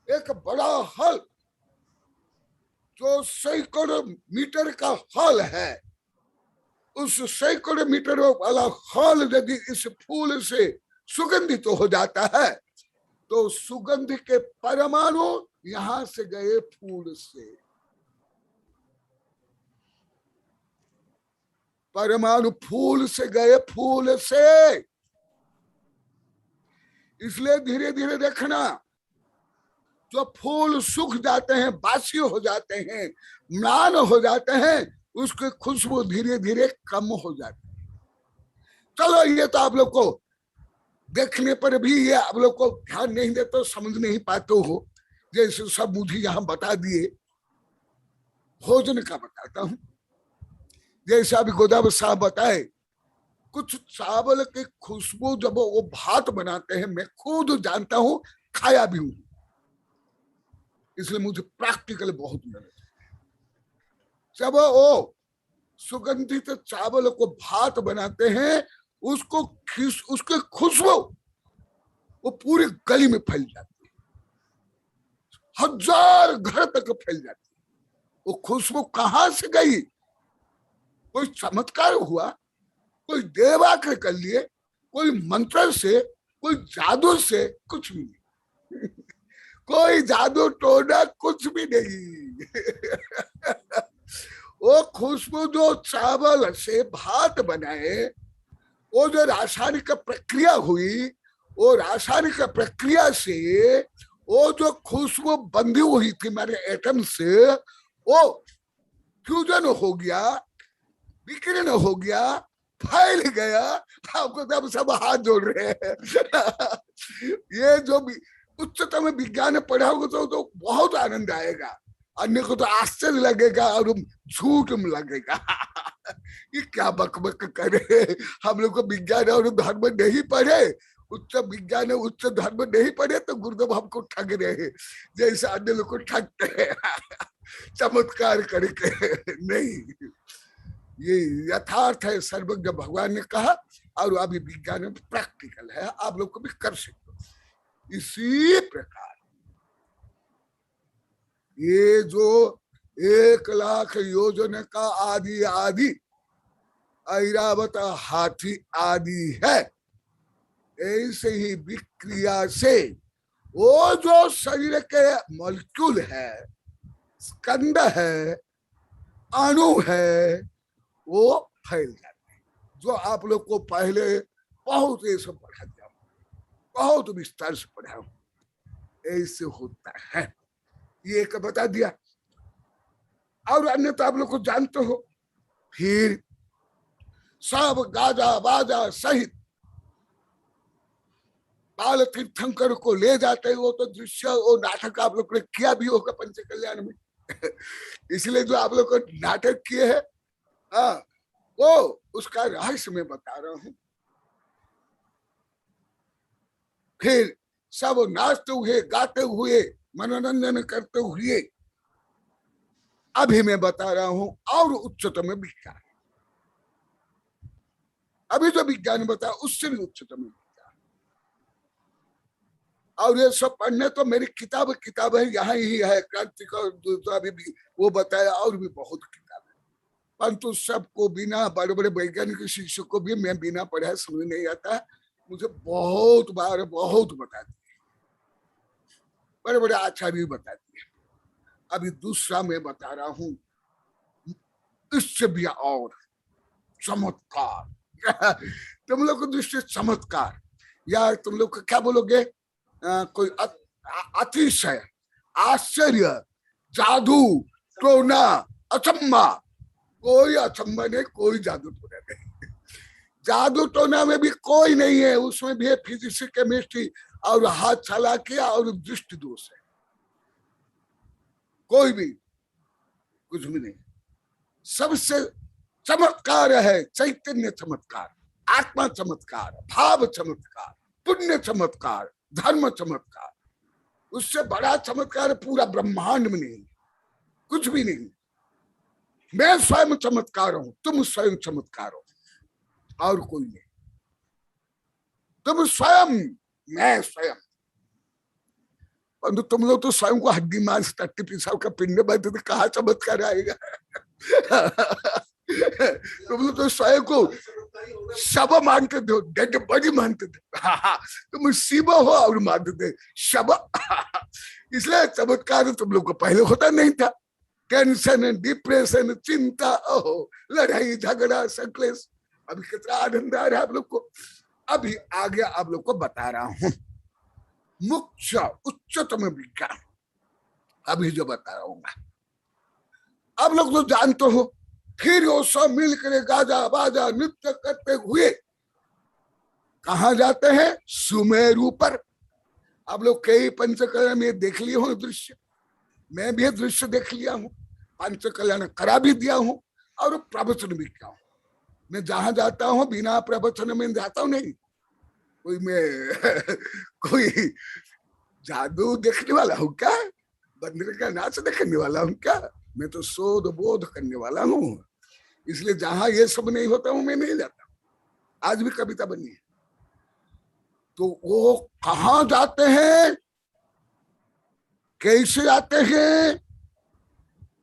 एक बड़ा हल, जो सैकड़ों मीटर का हल है, उस सैकड़ों मीटर वाला हल यदि इस फूल से सुगंधित हो जाता है, तो सुगंध के परमाणु यहां से गए फूल से, परमाणु फूल से गए, फूल से। इसलिए धीरे धीरे देखना, जो फूल सूख जाते हैं, बासी हो जाते हैं, म्लान हो जाते हैं, उसकी खुशबू धीरे धीरे कम हो जाती है। चलो ये तो आप लोग को देखने पर भी ये आप लोग को ध्यान नहीं देते तो समझ नहीं पाते हो, जैसे सब मुझे यहाँ बता दिए। भोजन का बताता हूँ, जैसे अभी गोदावरी साहब बताए, कुछ चावल की खुशबू जब वो भात बनाते हैं, मैं खुद जानता हूं, खाया भी हूं, इसलिए मुझे प्रैक्टिकल बहुत मिला। जब वो सुगंधित चावल को भात बनाते हैं, उसके खुशबू वो पूरी गली में फैल जाती है, 1000 घर तक फैल जाती है। वो खुशबू कहां से गई? कोई चमत्कार हुआ, कोई देवाक्र कर लिए, कोई मंत्र से, कोई जादू से, कुछ भी नहीं। कोई जादू टोना कुछ भी नहीं। वो खुशबू जो चावल से भात बनाए, वो जो रासायनिक प्रक्रिया हुई, वो रासायनिक प्रक्रिया से वो जो खुशबू बंधी हुई थी मेरे एटम से, वो फ्यूजन हो गया, विकिरण हो गया, फैल गया। आपको तब सब हाथ जोड़ रहे हैं। ये जो उच्चतम विज्ञान पढ़ाओगे तो बहुत आनंद आएगा, अन्य को तो आश्चर्य लगेगा और झूठ लगेगा। ये क्या बकबक करे, हम लोग को विज्ञान और धर्म नहीं पढ़े, उच्च विज्ञान उच्च धर्म नहीं पढ़े तो गुरुदेव हमको ठग रहे हैं जैसे अन्य लोग को ठगते हैं चमत्कार करके। नहीं, ये यथार्थ है, सर्वज्ञ भगवान ने कहा, और अभी विज्ञान में प्रैक्टिकल है, आप लोग को भी कर सकते हो। इसी प्रकार ये जो 1,00,000 योजना का आदि आदि ऐरावत हाथी आदि है, ऐसे ही विक्रिया से वो जो शरीर के मॉलिक्यूल है, स्कंद है, अणु है, वो फैल जाते हैं। जो आप लोग को पहले बहुत ऐसे पढ़ा दिया, बहुत विस्तार से पढ़ा, ऐसे होता है, ये एक बता दिया। और अन्य तो आप लोग को जानते हो। फिर सब गाजा बाजा सहित बाल तीर्थंकर को ले जाते हैं, वो तो दृश्य, वो नाटक आप लोग ने किया भी होगा पंच कल्याण में इसलिए जो आप लोग को नाटक किए हैं, वो उसका रहस्य मैं बता रहा हूं। फिर सब नाचते हुए, गाते हुए, मनोरंजन करते हुए, अभी मैं बता रहा हूं और उच्चतम विज्ञान, अभी जो विज्ञान बताया उससे भी उच्चतम विज्ञान। और ये सब पढ़ने तो मेरी किताब है, यहाँ ही है, क्रांति का दूसरा भी वो बताया, और भी बहुत किताब है, परंतु सबको बिना, बड़े बड़े वैज्ञानिक शिष्य को भी मैं बिना पढ़ाए समझ नहीं आता, मुझे बहुत बार बहुत बता दिए, बड़े बड़े आचार्य बता दिए। अभी दूसरा मैं बता रहा हूं, इससे भी और चमत्कार तुम लोग को दृष्टि चमत्कार, या तुम लोग क्या बोलोगे, कोई अतिशय, आश्चर्य, जादू टोना, अचम्मा, कोई अचम्मा नहीं, कोई जादू टोना नहीं। जादू टोना में भी कोई नहीं है, उसमें भी फिजिक्स, केमिस्ट्री और हाथ चला किया और दृष्टि दोष है, कोई भी कुछ भी नहीं। सबसे चमत्कार है चैतन्य चमत्कार, आत्मा चमत्कार, भाव चमत्कार, पुण्य चमत्कार, धर्म चमत्कार, उससे बड़ा चमत्कार पूरा ब्रह्मांड में नहीं, कुछ भी नहीं। मैं स्वयं चमत्कार हूं, तुम स्वयं चमत्कार हो, और कोई नहीं। तुम स्वयं, मैं स्वयं, परंतु तुम लोग तो स्वयं को हड्डी मांस टट्टी पिसाब का पिंड बनते थे, कहाँ चमत्कार आएगा तुम लोग तो स्वयं को शव मानते थे, डेड बॉडी मानते थे तुम शिव हो और मानते थे शव इसलिए चमत्कार तुम लोग को पहले होता नहीं था। टेंशन, डिप्रेशन, चिंता, ओहो, लड़ाई झगड़ा, संक्लेश, अभी कितना आनंद आ रहा है आप लोग को। अभी आगे आप लोग को बता रहा हूं मुख्य उच्चतम विज्ञान, अभी जो बता रहा हूं आप लोग तो जानते हो। फिर वो सब मिलकर गाजा बाजा नृत्य करते हुए कहा जाते हैं, सुमेरु पर। आप लोग कई पंचकल्याण में देख लिए हो दृश्य, मैं भी दृश्य देख लिया हूं, पंचकल्याण करा भी दिया हूं और प्रवचन भी किया हूं। मैं जहां जाता हूं बिना प्रवचन में जाता हूं नहीं, कोई मैं कोई जादू देखने वाला हूं क्या, बंदर का नाच देखने वाला हूं क्या, मैं तो शोध बोध करने वाला हूं। इसलिए जहां ये सब नहीं होता हूं मैं नहीं जाता। आज भी कविता बनी है, तो वो कहां जाते हैं, कैसे आते हैं,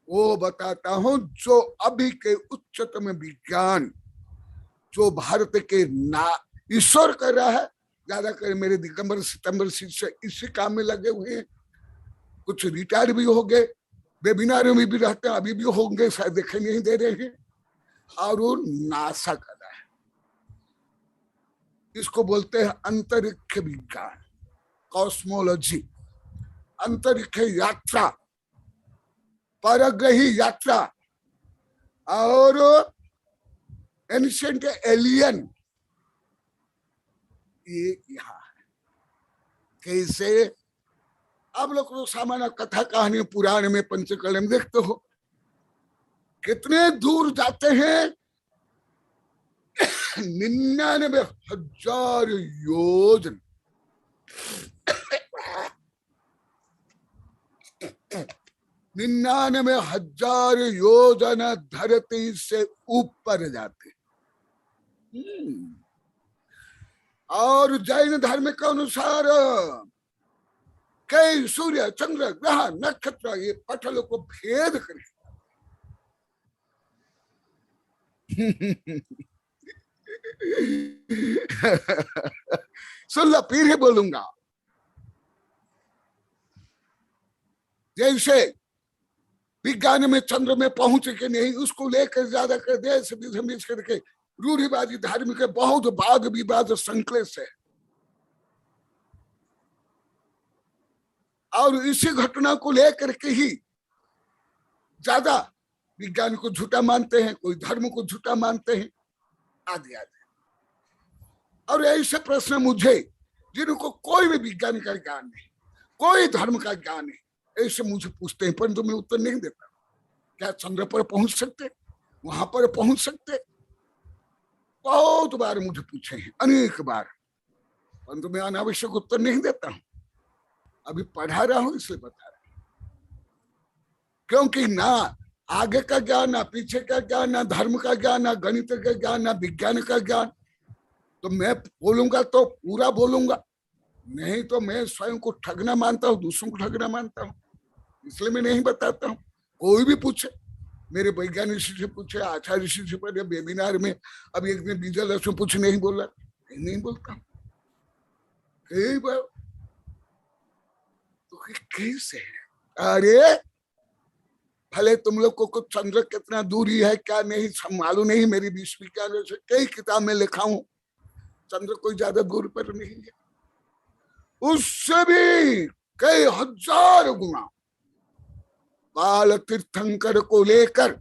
वो बताता हूं। जो अभी के उच्चतम विज्ञान जो भारत के ईश्वर कर रहा है, ज्यादातर मेरे दिगंबर सितंबर शिष्य इसी काम में लगे हुए हैं, कुछ रिटायर भी हो गए, वेबिनार में भी रहते हैं, अभी भी होंगे, शायद देखे नहीं दे रहे हैं। और वो नासा कर रहा है, इसको बोलते हैं अंतरिक्ष विज्ञान, कॉस्मोलॉजी, अंतरिक्ष यात्रा, परग्रही यात्रा और एंशिएंट एलियन, ये यहाँ है। कैसे आप लोग तो सामान्य कथा कहानी पुराण में पंचकर्म देखते हो, कितने दूर जाते हैं, 99,000 योजन। 99,000 योजन धरती से ऊपर जाते। और जैन धर्म के अनुसार कई सूर्य चंद्र ग्रह नक्षत्र ये पटल को भेद करे। सुन लो, फिर ही बोलूंगा। जैसे विज्ञान में चंद्र में पहुंच के नहीं, उसको लेकर ज्यादा कर देश विदेश करके रूढ़िवादी धर्म के बहुत वाद विवाद संकलेश है। और इसी घटना को लेकर के ही ज्यादा विज्ञान को झूठा मानते हैं, कोई धर्म को झूठा मानते हैं, आदि आदि। और ऐसे प्रश्न मुझे, जिनको कोई भी विज्ञान का ज्ञान नहीं, कोई धर्म का ज्ञान नहीं, ऐसे मुझे पूछते हैं, परंतु मैं उत्तर नहीं देता। क्या चंद्र पर पहुंच सकते, वहां पर पहुंच सकते? बहुत बार मुझे पूछे हैं, अनेक बार, परंतु मैं अनावश्यक उत्तर नहीं देता हूं। अभी पढ़ा रहा हूं इसलिए बता रहा हूं, क्योंकि ना आगे का ज्ञान, ना पीछे का ज्ञान, ना धर्म का ज्ञान, ना गणित का ज्ञान, ना विज्ञान का ज्ञान। तो मैं बोलूंगा तो पूरा बोलूंगा, नहीं तो मैं स्वयं को ठगना मानता हूँ, दूसरों को ठगना मानता हूँ, इसलिए मैं नहीं बताता हूँ। कोई भी पूछे, मेरे वैज्ञानिक ऋषि से पूछे, आचार्य ऋषि से पढ़े, वेबिनार में अभी एक दिन बीजा लक्ष्मण पूछ, नहीं बोला, नहीं बोलता हूँ। तो कैसे है? अरे भले तुम लोग को कुछ चंद्र कितना दूरी है क्या नहीं मालूम नहीं, मेरी विश्वविद्यालय से कई किताब में लिखा हूं, चंद्र कोई ज्यादा दूर पर नहीं है, उससे भी कई हजार गुना। बाल तीर्थंकर को लेकर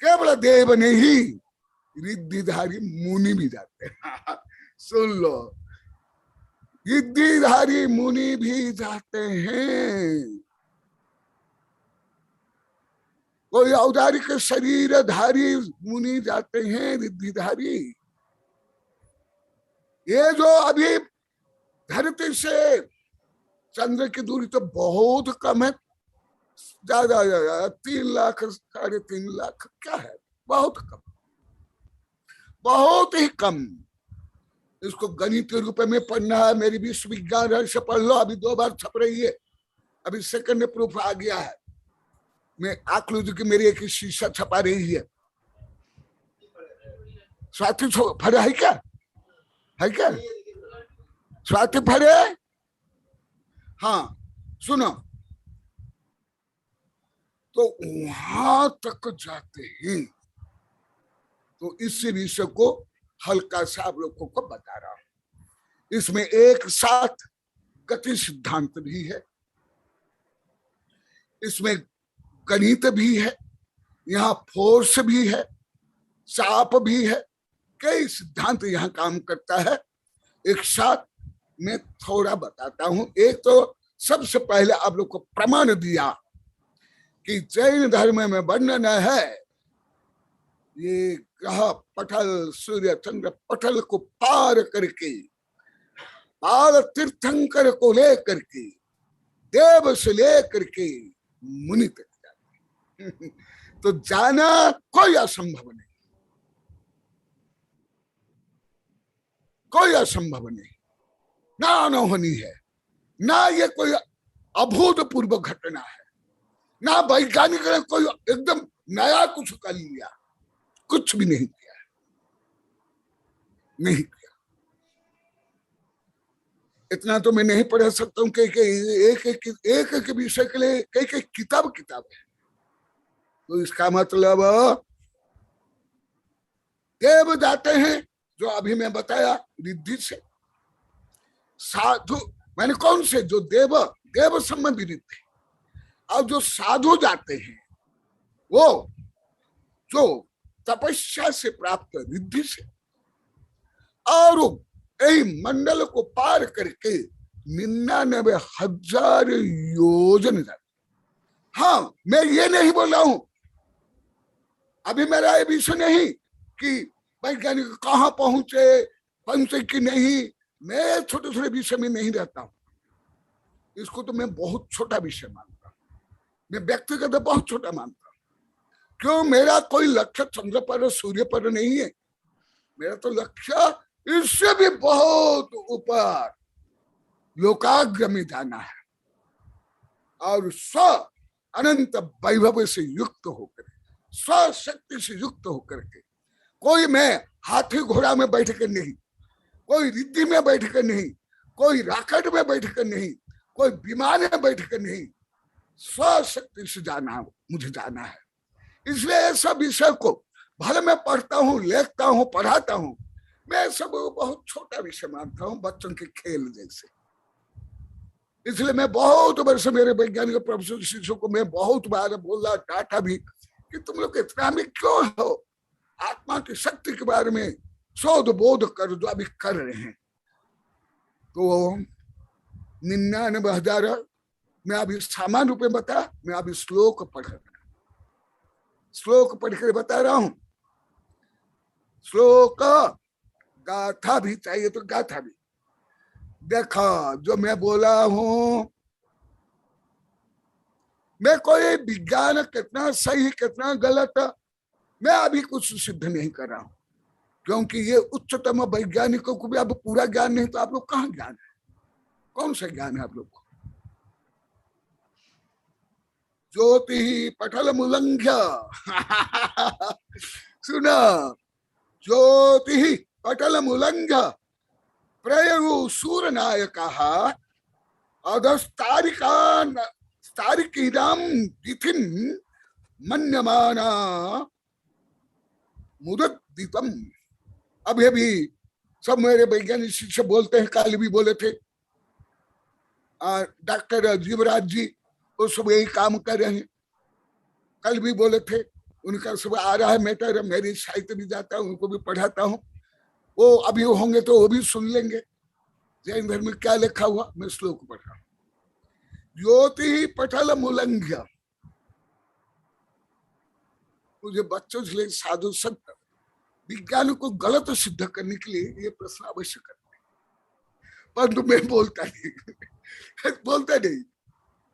केवल देव नहीं, रिद्धिधारी मुनि भी जाते हैं। सुन लो, रिद्धिधारी मुनि भी जाते हैं। कोई औदारिक शरीरधारी मुनि जाते हैं, रिद्धिधारी। ये जो अभी धरती से चंद्र की दूरी तो बहुत कम है, ज्यादा 3 लाख 3.5 लाख क्या है, बहुत कम, बहुत ही कम। इसको गणित के रूप में पढ़ना है, मेरी विश्वविज्ञान से पढ़ लो, अभी 2 बार छप रही है, अभी सेकंड प्रूफ आ गया है। मैं आकलूज की मेरी एक शीशा छपा रही है, स्वाति फरे है क्या, है क्या स्वाति फरे? हाँ सुनो, तो वहां तक जाते हैं। तो इस विषय को हल्का सा आप लोगों को बता रहा हूं। इसमें एक साथ गति सिद्धांत भी है, इसमें गणित भी है, यहाँ फोर्स भी है, चाप भी है, कई सिद्धांत यहाँ काम करता है। एक साथ मैं थोड़ा बताता हूं। एक तो सबसे पहले आप लोग को प्रमाण दिया कि जैन धर्म में वर्णन है, ये ग्रह पटल, सूर्य चंद्र पटल को पार करके बाल तीर्थंकर को लेकर के, देव से लेकर के मुनि तक जाते। तो जाना कोई असंभव नहीं, कोई असंभव नहीं, ना अनहोनी है, ना ये कोई अभूतपूर्व घटना है, ना वैज्ञानिक ने कोई एकदम नया कुछ कर लिया, कुछ भी नहीं किया, नहीं किया। इतना तो मैं नहीं पढ़ सकता हूँ कि एक विषय के लिए कई किताब है। तो इसका मतलब देव जाते हैं, जो अभी मैं बताया रिद्धि से। साधु मैंने कौन से, जो देव संबंधी रिद्धि। और जो साधु जाते हैं वो जो तपस्या से प्राप्त रिद्धि से, और यही मंडल को पार करके 99,000 योजन जाता। हाँ, मैं ये नहीं बोल रहा हूं, अभी मेरा ये विषय नहीं कि वैज्ञानिक कहाँ पहुंचे, पहुंचे कि नहीं। मैं छोटे छोटे विषय में नहीं रहता हूं, इसको तो मैं बहुत छोटा विषय मानता हूं, मैं व्यक्तिगत बहुत छोटा मानता हूं। क्यों? मेरा कोई लक्ष्य चंद्र पर सूर्य पर नहीं है, मेरा तो लक्ष्य इससे भी बहुत ऊपर लोकाग्र में जाना है और स्व अनंत वैभव से युक्त होकर, स्व शक्ति से युक्त होकर के। कोई मैं हाथी घोड़ा में बैठ कर नहीं, कोई रिद्धि में बैठ कर नहीं, कोई राकेट में बैठ कर नहीं, कोई विमान में बैठ कर नहीं, स्व शक्ति से जाना, मुझे जाना है। इसलिए ऐसा विषय को भले मैं पढ़ता हूँ, लिखता हूँ, पढ़ाता हूँ, मैं सब बहुत छोटा विषय मानता हूँ, बच्चों के खेल जैसे। इसलिए मैं बहुत वर्ष मेरे वैज्ञानिक प्रोफेसर शिष्यों को मैं बहुत बार बोला, डांटा भी कि तुम लोग इतना में क्यों हो, आत्मा की शक्ति के बारे में शोध बोध कर जो अभी कर रहे हैं। तो 99,000 मैं अभी सामान्य रूप में बता, मैं अभी श्लोक पढ़ कर बता रहा हूं। श्लोक गाथा भी चाहिए तो गाथा भी देखा, जो मैं बोला हूं, मैं कोई विज्ञान कितना सही कितना गलत मैं अभी कुछ सिद्ध नहीं कर रहा हूं, क्योंकि ये उच्चतम वैज्ञानिकों को भी अब पूरा ज्ञान नहीं, तो आप लोग कहाँ ज्ञान है, कौन सा ज्ञान है आप लोग को? ज्योति पटल मुलंघ्य सुना, ज्योति पटल मुलंघ्य प्रयु सूर नायक अदस्तारिकीनाम तिथिन मन्यमाना मुदद्दितम। अभी भी सब मेरे वैज्ञानिक शिक्षक बोलते हैं, कल भी बोले थे, डॉक्टर जीवराज जी वो सब यही काम कर रहे हैं, कल भी बोले थे, उनका सब आ रहा है मैटर, मेरी साहित्य भी जाता हूँ, उनको भी पढ़ाता हूँ, वो अभी होंगे तो वो भी सुन लेंगे जैन धर्म में क्या लिखा हुआ। मैं श्लोक पढ़ रहा हूँ। ज्योति पटल मुलंघ्य, मुझे बच्चों से साधु संत विज्ञान को गलत सिद्ध करने के लिए ये प्रश्न अवश्य करते हैं, परंतु मैं बोलता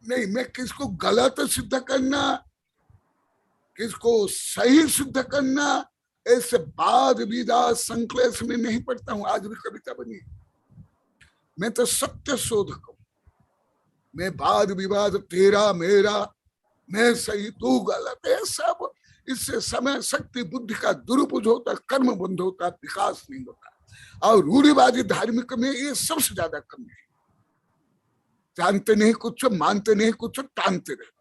नहीं, मैं किसको गलत सिद्ध करना, किसको सही सिद्ध करना, ऐसे वाद विवाद संक्लेश में नहीं पढ़ता हूं। आज भी कविता बनी, मैं तो सत्य शोधक हूं, मैं वाद विवाद तेरा मेरा, मैं सही तू गलत, है सब इससे समय शक्ति बुद्धि का दुरुपयोग होता, कर्म बंध होता, विकास नहीं होता। और रूढ़िवादी धार्मिक में ये सबसे ज्यादा कमी है, जानते नहीं कुछ, मानते नहीं कुछ, टानते रहते,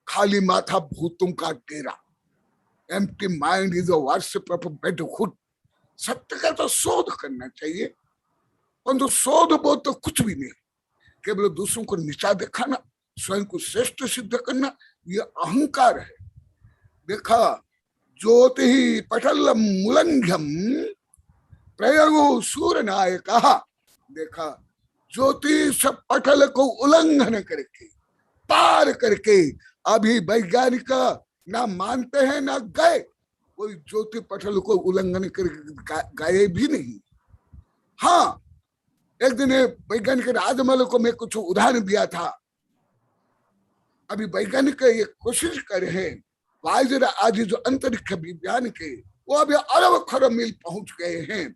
खाली माथा भूतों का डेरा, empty mind is a worship of बेडहुड। सत्य का तो शोध करना चाहिए, परंतु शोध बोध तो कुछ भी नहीं, केवल दूसरों को नीचा दिखाना, स्वयं को श्रेष्ठ सिद्ध करना, ये अहंकार है। देखा, ज्योति पटल मुलंघ्यम प्रयोग सूर्य नायक, देखा ज्योति से पटल को उल्लंघन करके पार करके अभी वैज्ञानिक ना मानते हैं ना गए, कोई ज्योति पटल को उल्लंघन करके गए भी नहीं। हाँ, एक दिन वैज्ञानिक राजमल को मैं कुछ उदाहरण दिया था, अभी वैज्ञानिक ये कोशिश कर रहे हैं, वायु आज जो अंतरिक्ष विज्ञान के वो अभी अरब खरब मील पहुंच गए हैं,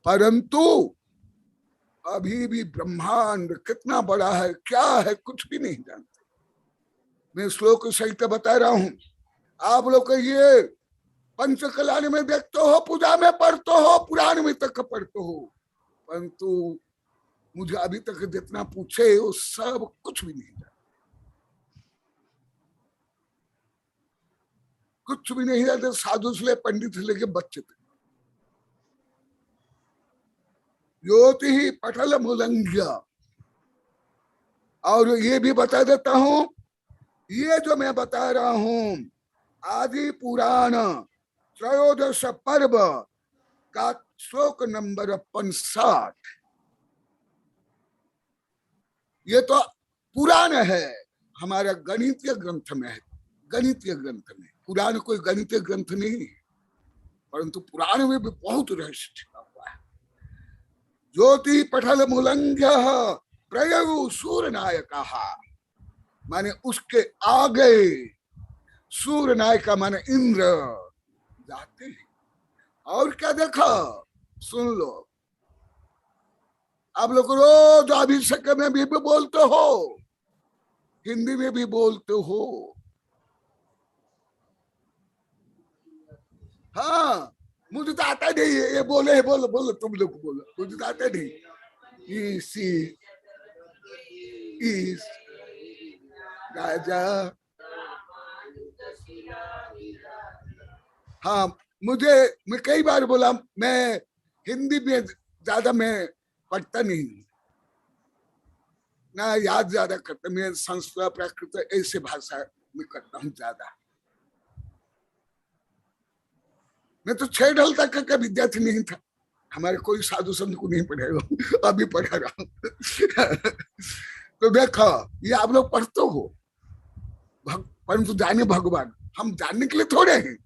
परंतु अभी भी ब्रह्मांड कितना बड़ा है क्या है कुछ भी नहीं जानते। मैं श्लोक सहित बता रहा हूं, आप लोग ये पंचकल्याण में देखते हो, पूजा में पढ़ते हो, पुराण में तक पढ़ते हो, परंतु मुझे अभी तक जितना पूछे वो सब कुछ भी नहीं जानते, कुछ भी नहीं जानते, साधु से ले पंडित से लेके बच्चे तक। ज्योति ही पटल मुलंघ्य, और ये भी बता देता हूं, ये जो मैं बता रहा हूं आदि पुराण त्रयोदश पर्व का श्लोक नंबर 65, ये तो पुराण है, हमारा गणितीय ग्रंथ में है, गणितीय ग्रंथ में। पुराण कोई गणितीय ग्रंथ नहीं है, परंतु पुराण में भी बहुत रहस्य छिपा हुआ है। ज्योति पठल मूलंघ्य प्रयु सूर्य नायक, माने उसके आगे सूर्य नायक माने इंद्र जाते हैं। और क्या देखा, सुन लो, आप लोग रोज अभिषेक में भी बोलते हो, हिंदी में भी बोलते हो। हाँ, मुझे तो आता नहीं है, ये बोले बोलो बोलो, तुम लोग बोलो, मुझे तो आता नहीं। इस राजा, हाँ, मैं कई बार बोला, मैं हिंदी में ज्यादा मैं पढ़ता नहीं ना, याद ज्यादा करता, मैं संस्कृत प्राकृत ऐसे भाषा में करता हूँ ज्यादा। मैं तो 6 ढल तक का विद्यार्थी नहीं था, हमारे कोई साधु संत को नहीं पढ़ाएगा, अभी पढ़ा रहा हूँ। तो देखो, ये आप लोग पढ़ते हो, परंतु जाने भगवान, हम जानने के लिए थोड़े हैं।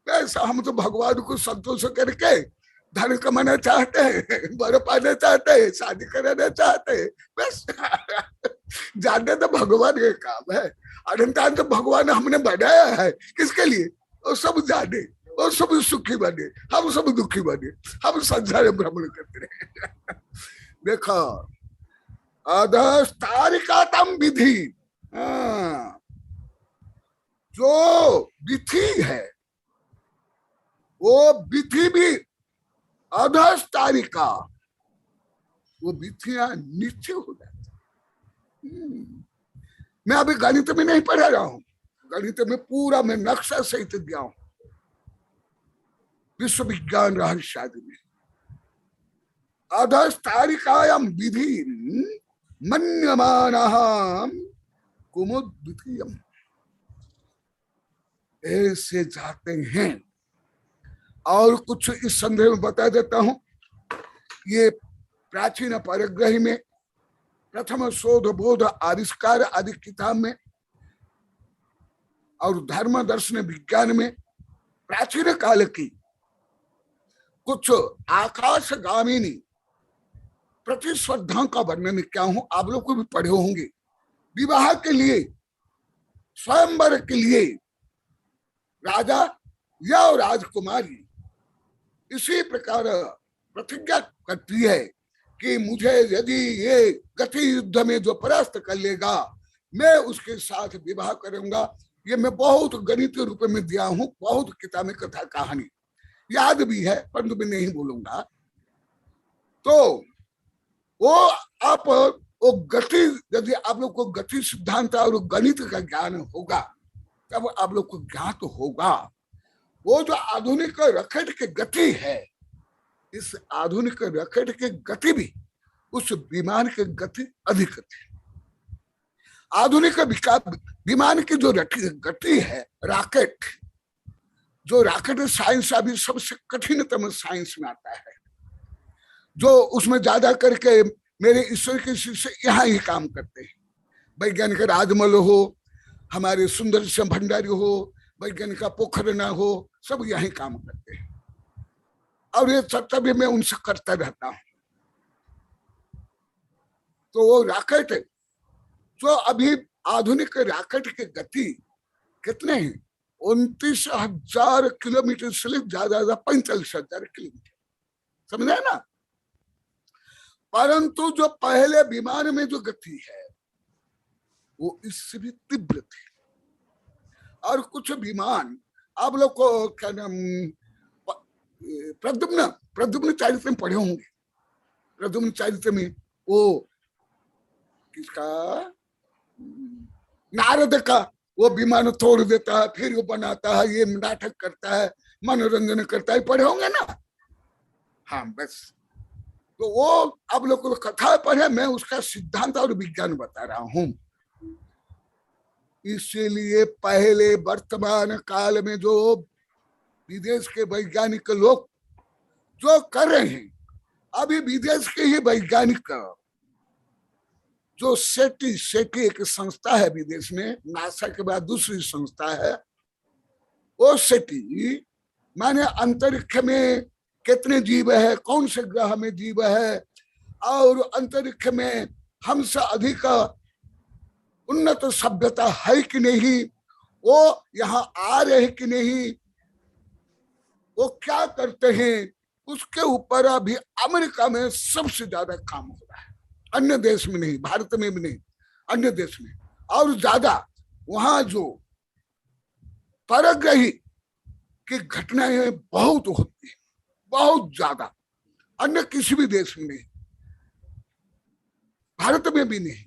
वैसा हम तो भगवान को संतोष करके धन कमाना चाहते हैं, बर पाना चाहते हैं, शादी कराना चाहते हैं, बस। जानना तो भगवान का काम है। अनंतान तो भगवान हमने बनाया है, किसके लिए? वो सब जाने, वो सब सुखी बने, हम सब दुखी बने, हम संसार में भ्रमण करते रहे। देखो, अधस्तारिकातम विधि, जो विधि है वो विधि भी अधस्तारिका, वो विधियां नीचे हो जाती। मैं अभी गणित में नहीं पढ़ा रहा हूं, गणित में पूरा मैं नक्शा सहित दिया हूं, विश्व विज्ञान रहस्य आदि में। अधस्तारिकायाम विधि मन्यमानः कुमुद्वितीयम्, ऐसे जाते हैं। और कुछ इस संदेह में बता देता हूं, ये प्राचीन परिग्रही में प्रथम शोध बोध आविष्कार आदि किताब में और धर्म दर्शन विज्ञान में प्राचीन काल की कुछ आकाशगामिनी प्रतिस्पर्धाओं का वर्णन क्या हूं, आप लोग को भी पढ़े होंगे। विवाह के लिए, स्वयंवर के लिए राजा या राजकुमारी इसी प्रकार प्रतिज्ञा करती है कि मुझे यदि ये गति युद्ध में जो परास्त कर लेगा, मैं उसके साथ विवाह करूंगा। ये मैं बहुत गणितीय रूप में दिया हूं, बहुत किताब में कथा कहानी याद भी है, परंतु मैं नहीं बोलूंगा। तो वो आप वो गति, यदि आप लोग को गति सिद्धांत और गणित का ज्ञान होगा, तब आप लोग को ज्ञात होगा वो जो आधुनिक रॉकेट की गति है, इस आधुनिक रॉकेट की गति भी उस विमान की गति अधिक थी। आधुनिक विमान की जो गति है, रॉकेट, जो रॉकेट साइंस अभी सबसे कठिनतम साइंस में आता है, जो उसमें ज्यादा करके मेरे ईश्वर के शिष्य यहाँ ही काम करते हैं। वैज्ञानिक राजमल हो, हमारे सुंदर सिंह भंडारी हो, वैज्ञानिक पोखरना हो, सब यही काम करते हैं। और ये चर्चा भी मैं उनसे करता रहता हूं। तो वो रॉकेट जो अभी आधुनिक रॉकेट की गति कितने हैं? 29,000 किलोमीटर से ज्यादा 45,000 किलोमीटर, समझे ना। परंतु जो पहले विमान में जो गति है वो इससे भी तीव्र थी। और कुछ विमान आप लोग को क्या नाम, प्रद्युम्न चारित्र में पढ़े होंगे। प्रद्युम्न चारित्र में वो किसका, नारद का, वो विमान तोड़ देता है, फिर वो बनाता है, ये नाटक करता है, मनोरंजन करता है, पढ़े होंगे ना। हाँ, बस तो वो आप लोग को कथा पढ़े, मैं उसका सिद्धांत और विज्ञान बता रहा हूं। इसीलिए पहले वर्तमान काल में जो विदेश के वैज्ञानिक लोग जो कर रहे हैं, अभी विदेश के ही वैज्ञानिक जो सेटी सेटी एक संस्था है विदेश में, नासा के बाद दूसरी संस्था है, वो सेटी माने अंतरिक्ष में कितने जीव है, कौन से ग्रह में जीव है, और अंतरिक्ष में हमसे अधिक उन्नत सभ्यता है कि नहीं, वो यहाँ आ रहे कि नहीं, वो क्या करते हैं, उसके ऊपर अभी अमेरिका में सबसे ज्यादा काम हो रहा है। अन्य देश में नहीं, भारत में भी नहीं, अन्य देश में और ज्यादा। वहां जो परग्रही की घटनाएं बहुत होती है, बहुत ज्यादा, अन्य किसी भी देश में नहीं, भारत में भी नहीं।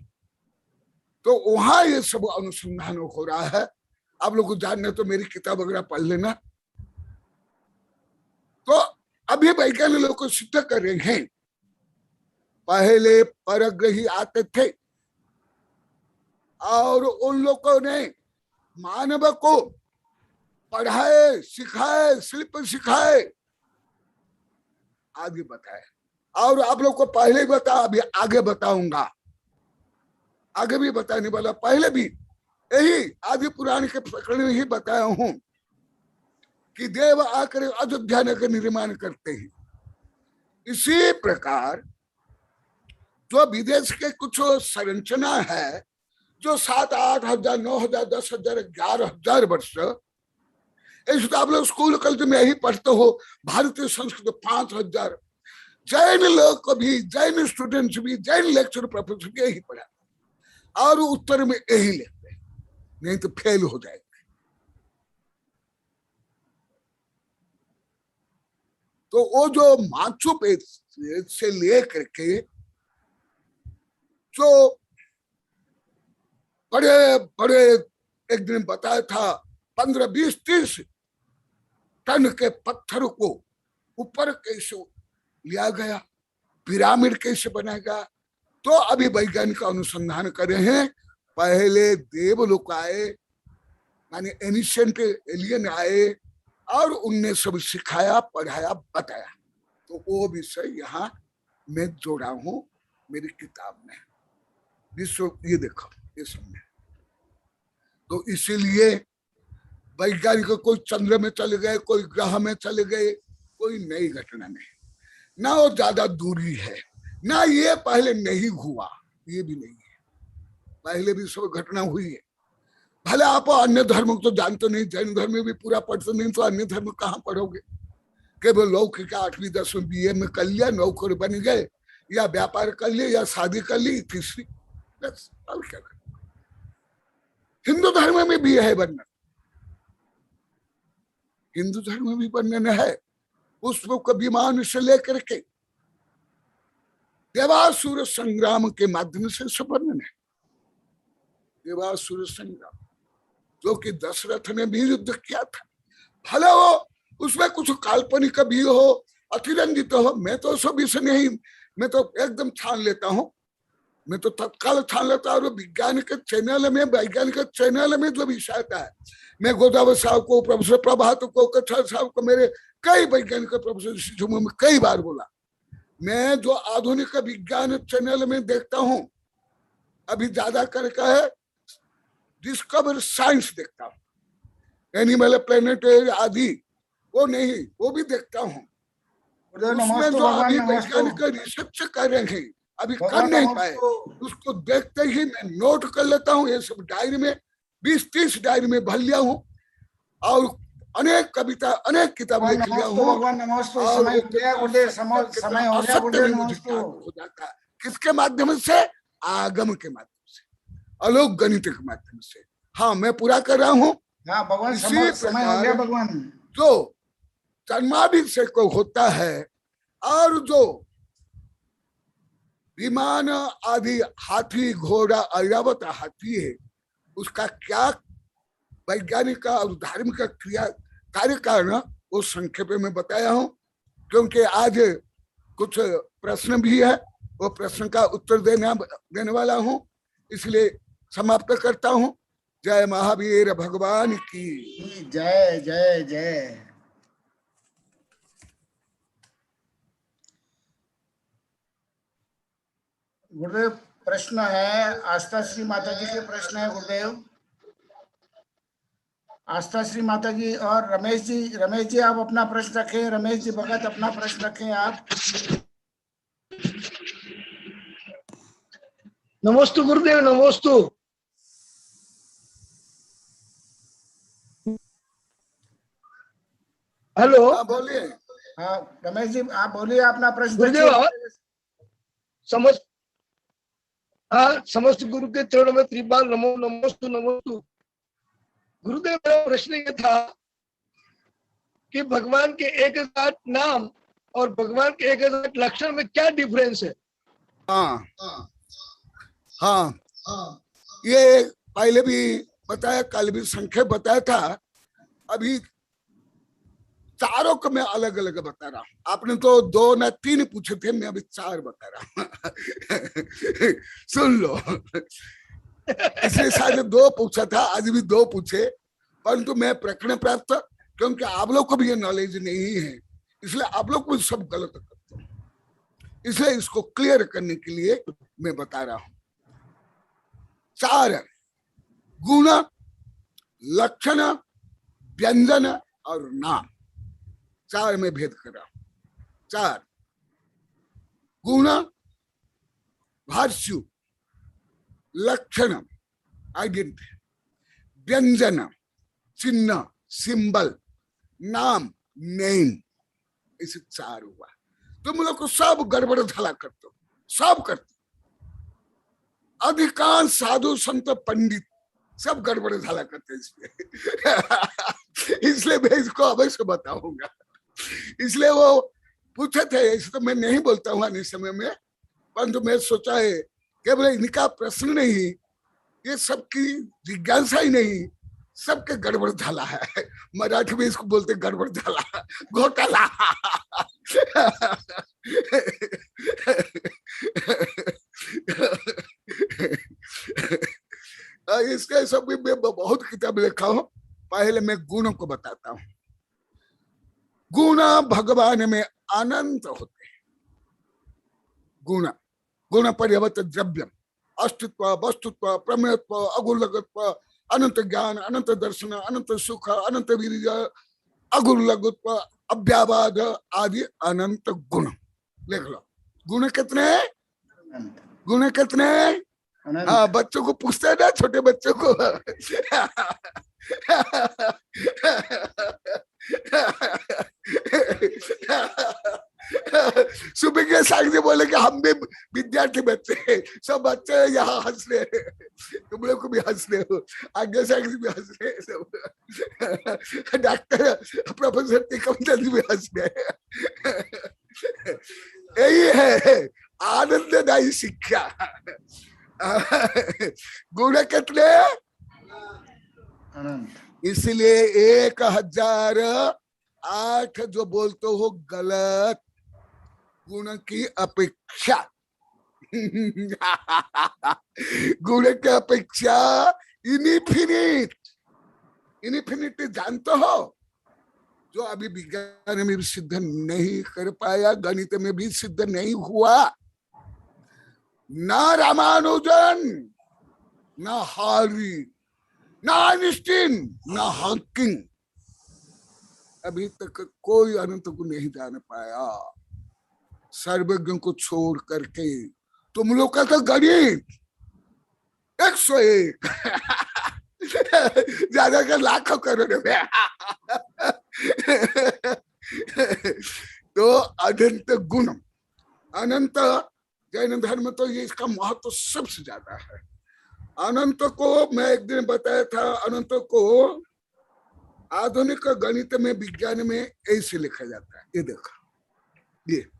तो वहां ये सब अनुसंधान हो रहा है। आप लोग को जानना तो मेरी किताब वगैरह पढ़ लेना। तो अभी वैज्ञानिक लोग को सिद्ध कर रहे हैं, पहले परग्रही आते थे और उन लोगों ने मानव को पढ़ाए, सिखाए, शिल्प सिखाए, आगे बताए। और आप लोग को पहले ही बता, अभी आगे बताऊंगा, आगे भी बताने वाला। पहले भी यही आदि पुराण के प्रकरण में ही बताया हूं कि देव आकर अयोध्या नगर निर्माण करते हैं। इसी प्रकार जो विदेश के कुछ संरचना है, जो 7-8 हजार, 9 हजार, 10 हजार, 11 हजार वर्ष, इस तो आप लोग स्कूल कॉलेज में यही पढ़ते हो। भारतीय संस्कृत 5,000, जैन लोग को भी, जैन स्टूडेंट्स भी, जैन लेक्चर प्रोफेसर भी यही पढ़ा, और उत्तर में यही लिखते हैं, नहीं तो फेल हो जाएगा। तो वो जो माचू पिच्चू से लेकर के जो बड़े बड़े, एक दिन बताया था 15, 20, 30 टन के पत्थर को ऊपर कैसे लिया गया, पिरामिड कैसे बनाया गया। तो अभी वैज्ञानिक अनुसंधान कर रहे हैं। पहले देवलोक आए, माने एनिशिएंट एलियन आए, और उनने सब सिखाया, पढ़ाया, बताया। तो वो विषय यहाँ मैं जोड़ा हूं मेरी किताब में। विश्व, ये देखो, ये समझे। तो इसीलिए वैज्ञानिक कोई चंद्र में चले गए, कोई ग्रह में चले गए, कोई नई घटना नहीं, ना वो ज्यादा दूरी है, ना ये पहले नहीं हुआ, ये भी नहीं है, पहले भी सब घटना हुई है। भले आप अन्य धर्म को तो जानते नहीं, जैन धर्म में भी पूरा पढ़ते नहीं, तो अन्य धर्म कहाँ पढ़ोगे। केवल लौकिक 8वीं 10वीं BA में कर लिया, नौकर बन गए, या व्यापार कर लिया, या शादी कर ली, तीसरी, बस। और क्या कर। हिंदू धर्म में भी है वर्णन, हिंदू धर्म में भी वर्णन है। पुष्प विमान से लेकर के देवासुर संग्राम के माध्यम से सब वर्णन है। देवासुर संग्राम, जो कि दशरथ ने भी युद्ध किया था। भले हो उसमें कुछ काल्पनिक भी हो, अतिरंजित हो, मैं तो सब विषय नहीं, मैं तो एकदम छान लेता हूं, मैं तो तत्काल छान लेता हूं। और विज्ञान के चैनल में, वैज्ञानिक चैनल में जो विषय आता है, मैं गोदावरी साहब को, प्रोफेसर प्रभात को, कच्छा साहब को, मेरे कई वैज्ञानिक प्रोफेसर में कई बार बोला, मैं जो आधुनिक विज्ञान चैनल में देखता हूं, अभी ज्यादा करके है डिस्कवर साइंस देखता हूँ, एनिमल प्लेनेट आदि, वो नहीं, वो भी देखता हूँ। उसमें जो अभी वैज्ञानिक रिसर्च कर रहे हैं, अभी कर नहीं पाए, उसको देखते ही मैं नोट कर लेता हूँ। ये सब डायरी में 20-30 डायरी में भर लिया हूँ, और अनेक कविता, अनेक किताब लिख लिया हूँ। हो जाता है किसके माध्यम से? आगम के माध्यम से, अलौक गणित के माध्यम से। हाँ, मैं पूरा कर रहा हूँ। इसी प्रकार जो जन्माभिषेक होता है, और जो विमान आदि, हाथी, घोड़ा, ऐरावत हाथी है, उसका क्या वैज्ञानिक और धार्मिक क्रिया कार्य कारण, वो संक्षेप में बताया हूं। क्योंकि आज कुछ प्रश्न भी है, वो प्रश्न का उत्तर देने वाला हूं, इसलिए समाप्त करता हूं। जय महावीर भगवान की जय। जय जय। गुरुदेव प्रश्न है, आस्था श्री माता जी के प्रश्न है गुरुदेव। आस्था श्री माता जी और रमेश जी आप अपना प्रश्न रखें। रमेश जी भगत अपना प्रश्न रखें आप। नमोस्तु गुरुदेव, नमोस्तु। हेलो। हाँ बोलिए। हाँ रमेश जी आप बोलिए अपना प्रश्न गुरुदेव रखिए। समस्त गुरु के चरणों में त्रिबार नमो नमोस्तु नमोस्तु। गुरुदेव मेरा प्रश्न ये था कि भगवान के 1000 नाम और भगवान के 1000 लक्षण में क्या डिफरेंस है? हाँ हाँ ये पहले भी बताया, कल भी संक्षेप बताया था। अभी चारों को मैं अलग अलग बता रहा हूं। आपने तो 2 ना 3 पूछे थे, मैं अभी 4 बता रहा हूं। सुन लो। इसलिए शायद 2 पूछा था, आज भी 2 पूछे, परंतु मैं प्रकरण प्राप्त, क्योंकि आप लोग को भी ये नॉलेज नहीं है, इसलिए आप लोग को सब गलत करते हैं। इसलिए इसको क्लियर करने के लिए मैं बता रहा हूं। 4 गुण, लक्षण, व्यंजन और नाम, 4 में भेद कर रहा हूं। 4 गुण, भाष्यु, लक्षण आइडेंटिटी, व्यंजन चिन्ह सिंबल, नाम नेम, इसे 4 हुआ। तुम लोग को सब गड़बड़ धला करते हो, सब करते। अधिकांश साधु संत पंडित सब गड़बड़ धला करते इसलिए मैं इसको अवश्य बताऊंगा। इसलिए वो पूछे थे, इसे तो मैं नहीं बोलता हूँ आने समय में, परंतु मैं सोचा है केवल इनका प्रश्न नहीं, ये सबकी जिज्ञासा ही नहीं, सबके गड़बड़ झाला है। मराठी में इसको बोलते गड़बड़ झाला, घोटाला। इसके सब भी मैं बहुत किताब लिखा हूं। पहले मैं गुणों को बताता हूं। गुण भगवान में अनंत होते हैं। गुण, गुण पर्यवत द्रव्यम, अस्तित्व, वस्तुत्व, प्रमेयत्व, अगुलगत्व, अनंत ज्ञान, अनंत दर्शन, अनंत सुख, अनंत वीर्य, अगुलगत्व, अव्यावाद आदि अनंत गुण। लिख लो गुण कितने? गुण कितने? हाँ, बच्चों को पूछते हैं ना, छोटे बच्चों को। सुबह के साथ बोले कि हम भी विद्यार्थी बच्चे हैं, सब बच्चे यहाँ हंस रहे हैं, तुम लोग को भी हंस रहे हो, आगे से भी हंस रहे हैं सब। डॉक्टर प्रोफेसर टिकमचंद भी हंस रहे हैं। यही है आनंददायी शिक्षा। गुण कितने? इसलिए 1008 जो बोलते हो गलत, गुण की अपेक्षा। गुण की अपेक्षा इनफिनिट, इनफिनिटी जानते हो, जो अभी विज्ञान में भी सिद्ध नहीं कर पाया, गणित में भी सिद्ध नहीं हुआ। ना रामानुजन, ना हारी, ना आइंस्टीन, ना हॉकिंग, अभी तक कोई अनंत को नहीं जान पाया, सर्वज्ञ को छोड़ करके। तुम लोग का तो गणित 101 ज्यादा कर लाखों करोड़ में। तो अनंत गुण, अनंत जैन धर्म तो ये इसका महत्व सबसे ज्यादा है। अनंत को मैं एक दिन बताया था, अनंत को आधुनिक गणित में, विज्ञान में ऐसे लिखा जाता है। ये देखो, ये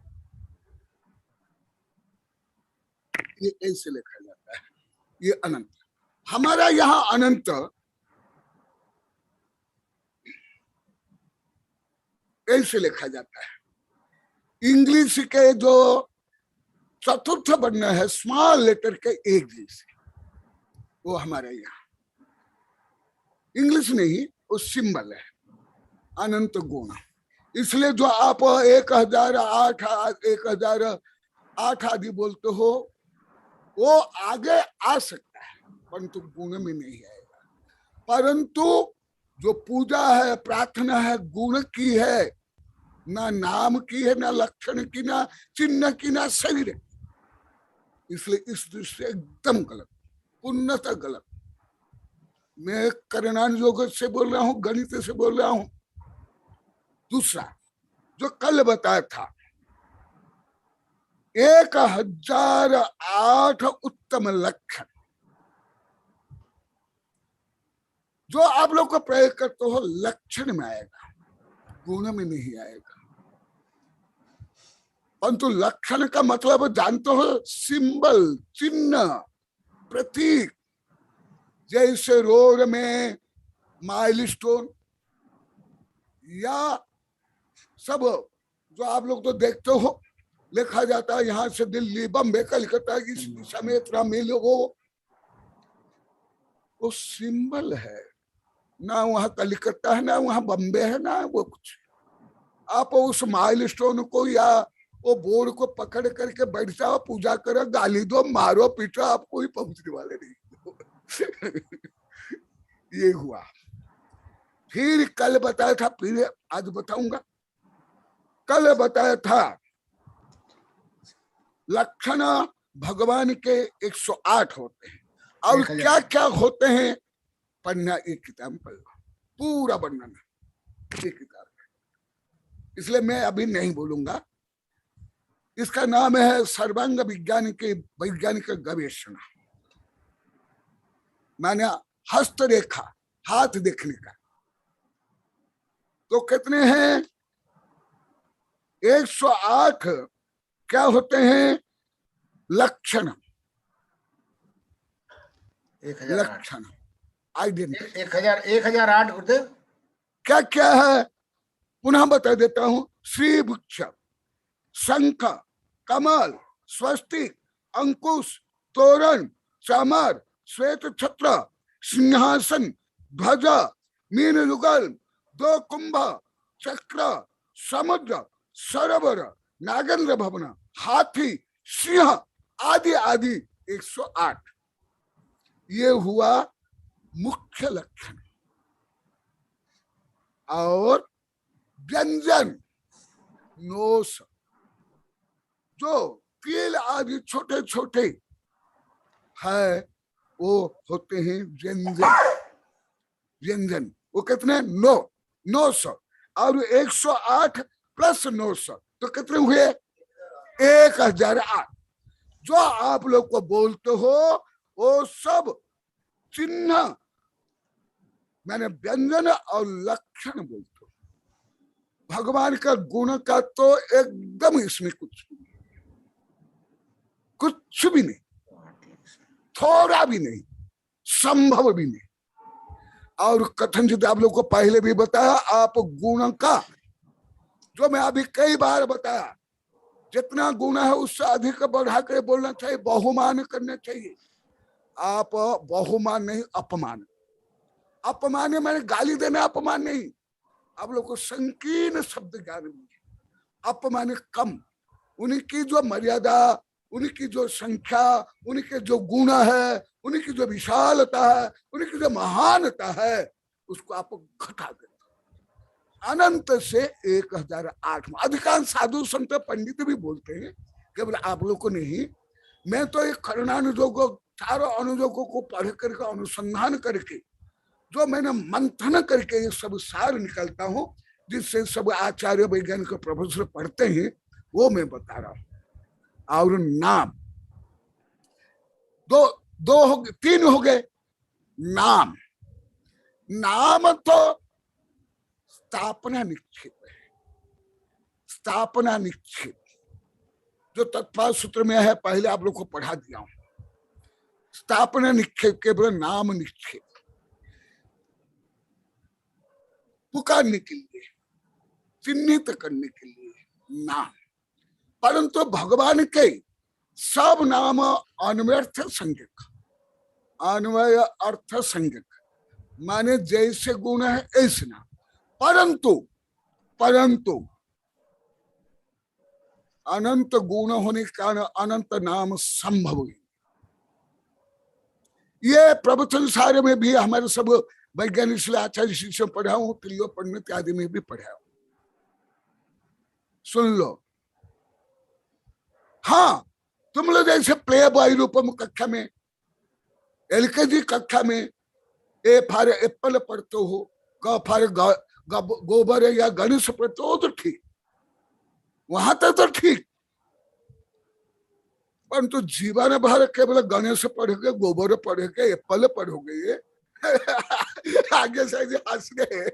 ऐसे लिखा जाता है, ये अनंत। हमारा यहाँ अनंत ऐसे लिखा जाता है। इंग्लिश के जो चतुर्थ वर्ण है, स्मॉल लेटर के एक जैसे, वो हमारे यहाँ इंग्लिश नहीं, वो सिंबल है अनंत गुण। इसलिए जो आप 1008 1008 आदि बोलते हो, वो आगे आ सकता है परंतु गुण में नहीं आएगा। परंतु जो पूजा है, प्रार्थना है, गुण की है, ना नाम की है, ना लक्षण की, ना चिन्ह की, ना शरीर की। इसलिए इस दृष्टि से एकदम गलत, पूर्णतः गलत। मैं करणानुयोग से बोल रहा हूँ, गणित से बोल रहा हूँ। दूसरा जो कल बताया था 1008 उत्तम लक्षण जो आप लोग को प्रयोग करते हो लक्षण में आएगा, गुण में नहीं आएगा। परंतु लक्षण का मतलब जानते हो, सिंबल, चिन्ह, प्रतीक। जैसे रोड में माइलस्टोन या सब जो आप लोग तो देखते हो, लिखा जाता है यहाँ से दिल्ली, बम्बे, कलकत्ता, इस दिशा में इतना मील हो, वो सिंबल है। ना वहाँ कलकत्ता है, ना वहाँ बम्बे है, ना वो कुछ। आप उस माइलस्टोन को या वो बोर्ड को पकड़ करके बैठ जाओ, पूजा करो, गाली दो, मारो, पीटो, आप कोई पहुंचने वाले नहीं। ये हुआ। फिर कल बताया था, फिर आज बताऊंगा। कल बताया था लक्षण भगवान के 108 होते हैं और क्या क्या होते हैं, पढ़ना एक किताब में पढ़ लो, पूरा वर्णन एक किताब में। इसलिए मैं अभी नहीं बोलूंगा। इसका नाम है सर्वांग विज्ञान के वैज्ञानिक गवेषणा, माने हस्तरेखा, हाथ देखने का। तो कितने हैं? 108 क्या होते हैं? लक्षण, लक्षण, आइडेंटिटी। 1008 गुरुदेव क्या क्या है पुनः बता देता हूं। श्री वृक्ष, शंख, कमल, स्वस्तिक, अंकुश, तोरण, चामर, श्वेत छत्र, सिंहासन, ध्वज, मीन युगल, 2 कुंभ, चक्र, समुद्र, सरोवर, नागेंद्र भवन, हाथी, सिंह आदि आदि 108। ये हुआ मुख्य लक्षण। और व्यंजन, नोस, जो कील आदि छोटे छोटे है वो होते हैं व्यंजन। व्यंजन वो कितने? 900 और 108 प्लस 900 तो कितने हुए? 1008। जो आप लोग को बोलते हो वो सब चिन्ह, मैंने व्यंजन और लक्षण बोलते हो। भगवान का गुण का तो एकदम इसमें कुछ भी नहीं, थोड़ा भी नहीं, संभव भी नहीं। और कथनचित आप लोग को पहले भी बताया, आप गुण का, जो मैं अभी कई बार बताया, जितना गुण है उससे अधिक बढ़ा कर बोलना चाहिए, बहुमान करना चाहिए। आप बहुमान नहीं, अपमान। अपमान मैंने गाली देना, अपमान नहीं। आप लोग को संकीर्ण शब्द ज्ञान नहीं है। अपमान कम, उनकी जो मर्यादा, उनकी जो संख्या, उनके जो गुण है, उनकी जो विशालता है, उनकी जो महानता है, उसको आप घटा देते। अनंत से 1008। अधिकांश साधु संत पंडित भी बोलते हैं, केवल आप लोग को नहीं। मैं तो एक करणानुयोगों, चारों अनुयोगों को पढ़ करके, अनुसंधान करके, जो मैंने मंथन करके ये सब सार निकलता हूं, जिससे सब आचार्य वैज्ञानिक प्रोफेसर पढ़ते हैं, वो मैं बता रहा हूं। और नाम दो हो गए, 3 हो गए। नाम, नाम तो स्थापना निक्षेप है, स्थापना निक्षेप जो तत्पाल सूत्र में है, पहले आप लोग को पढ़ा दिया हूं। स्थापना निक्षेप के बड़े नाम निक्षेप, पुकारने के लिए, चिन्हित करने के लिए नाम। परंतु भगवान के सब नाम अन्वयर्थ संज्ञक, अन्वय अर्थ संज्ञक, माने जैसे गुण है ऐसे नाम। परंतु अनंत गुण होने के कारण अनंत नाम संभव है। ये प्रवचन सारे में भी हमारे सब वैज्ञानिक से आचार्य शिष्य पढ़ा हूँ, त्रियो पंडित आदि में भी पढ़ा हूँ, सुन लो। हाँ, तुम लोग जैसे प्ले बॉय रूपम कक्षा में, एलकेजी कक्षा में ए फार एप्पल पढ़ते हो, ग फार गोबर या गणेश पढ़ते हो तो ठीक, वहां तक तो ठीक, परंतु जीवन भर केवल गणेश पढ़ोगे, गोबर पढ़ोगे, एप्पल पढ़ोगे, आगे से हंस गए।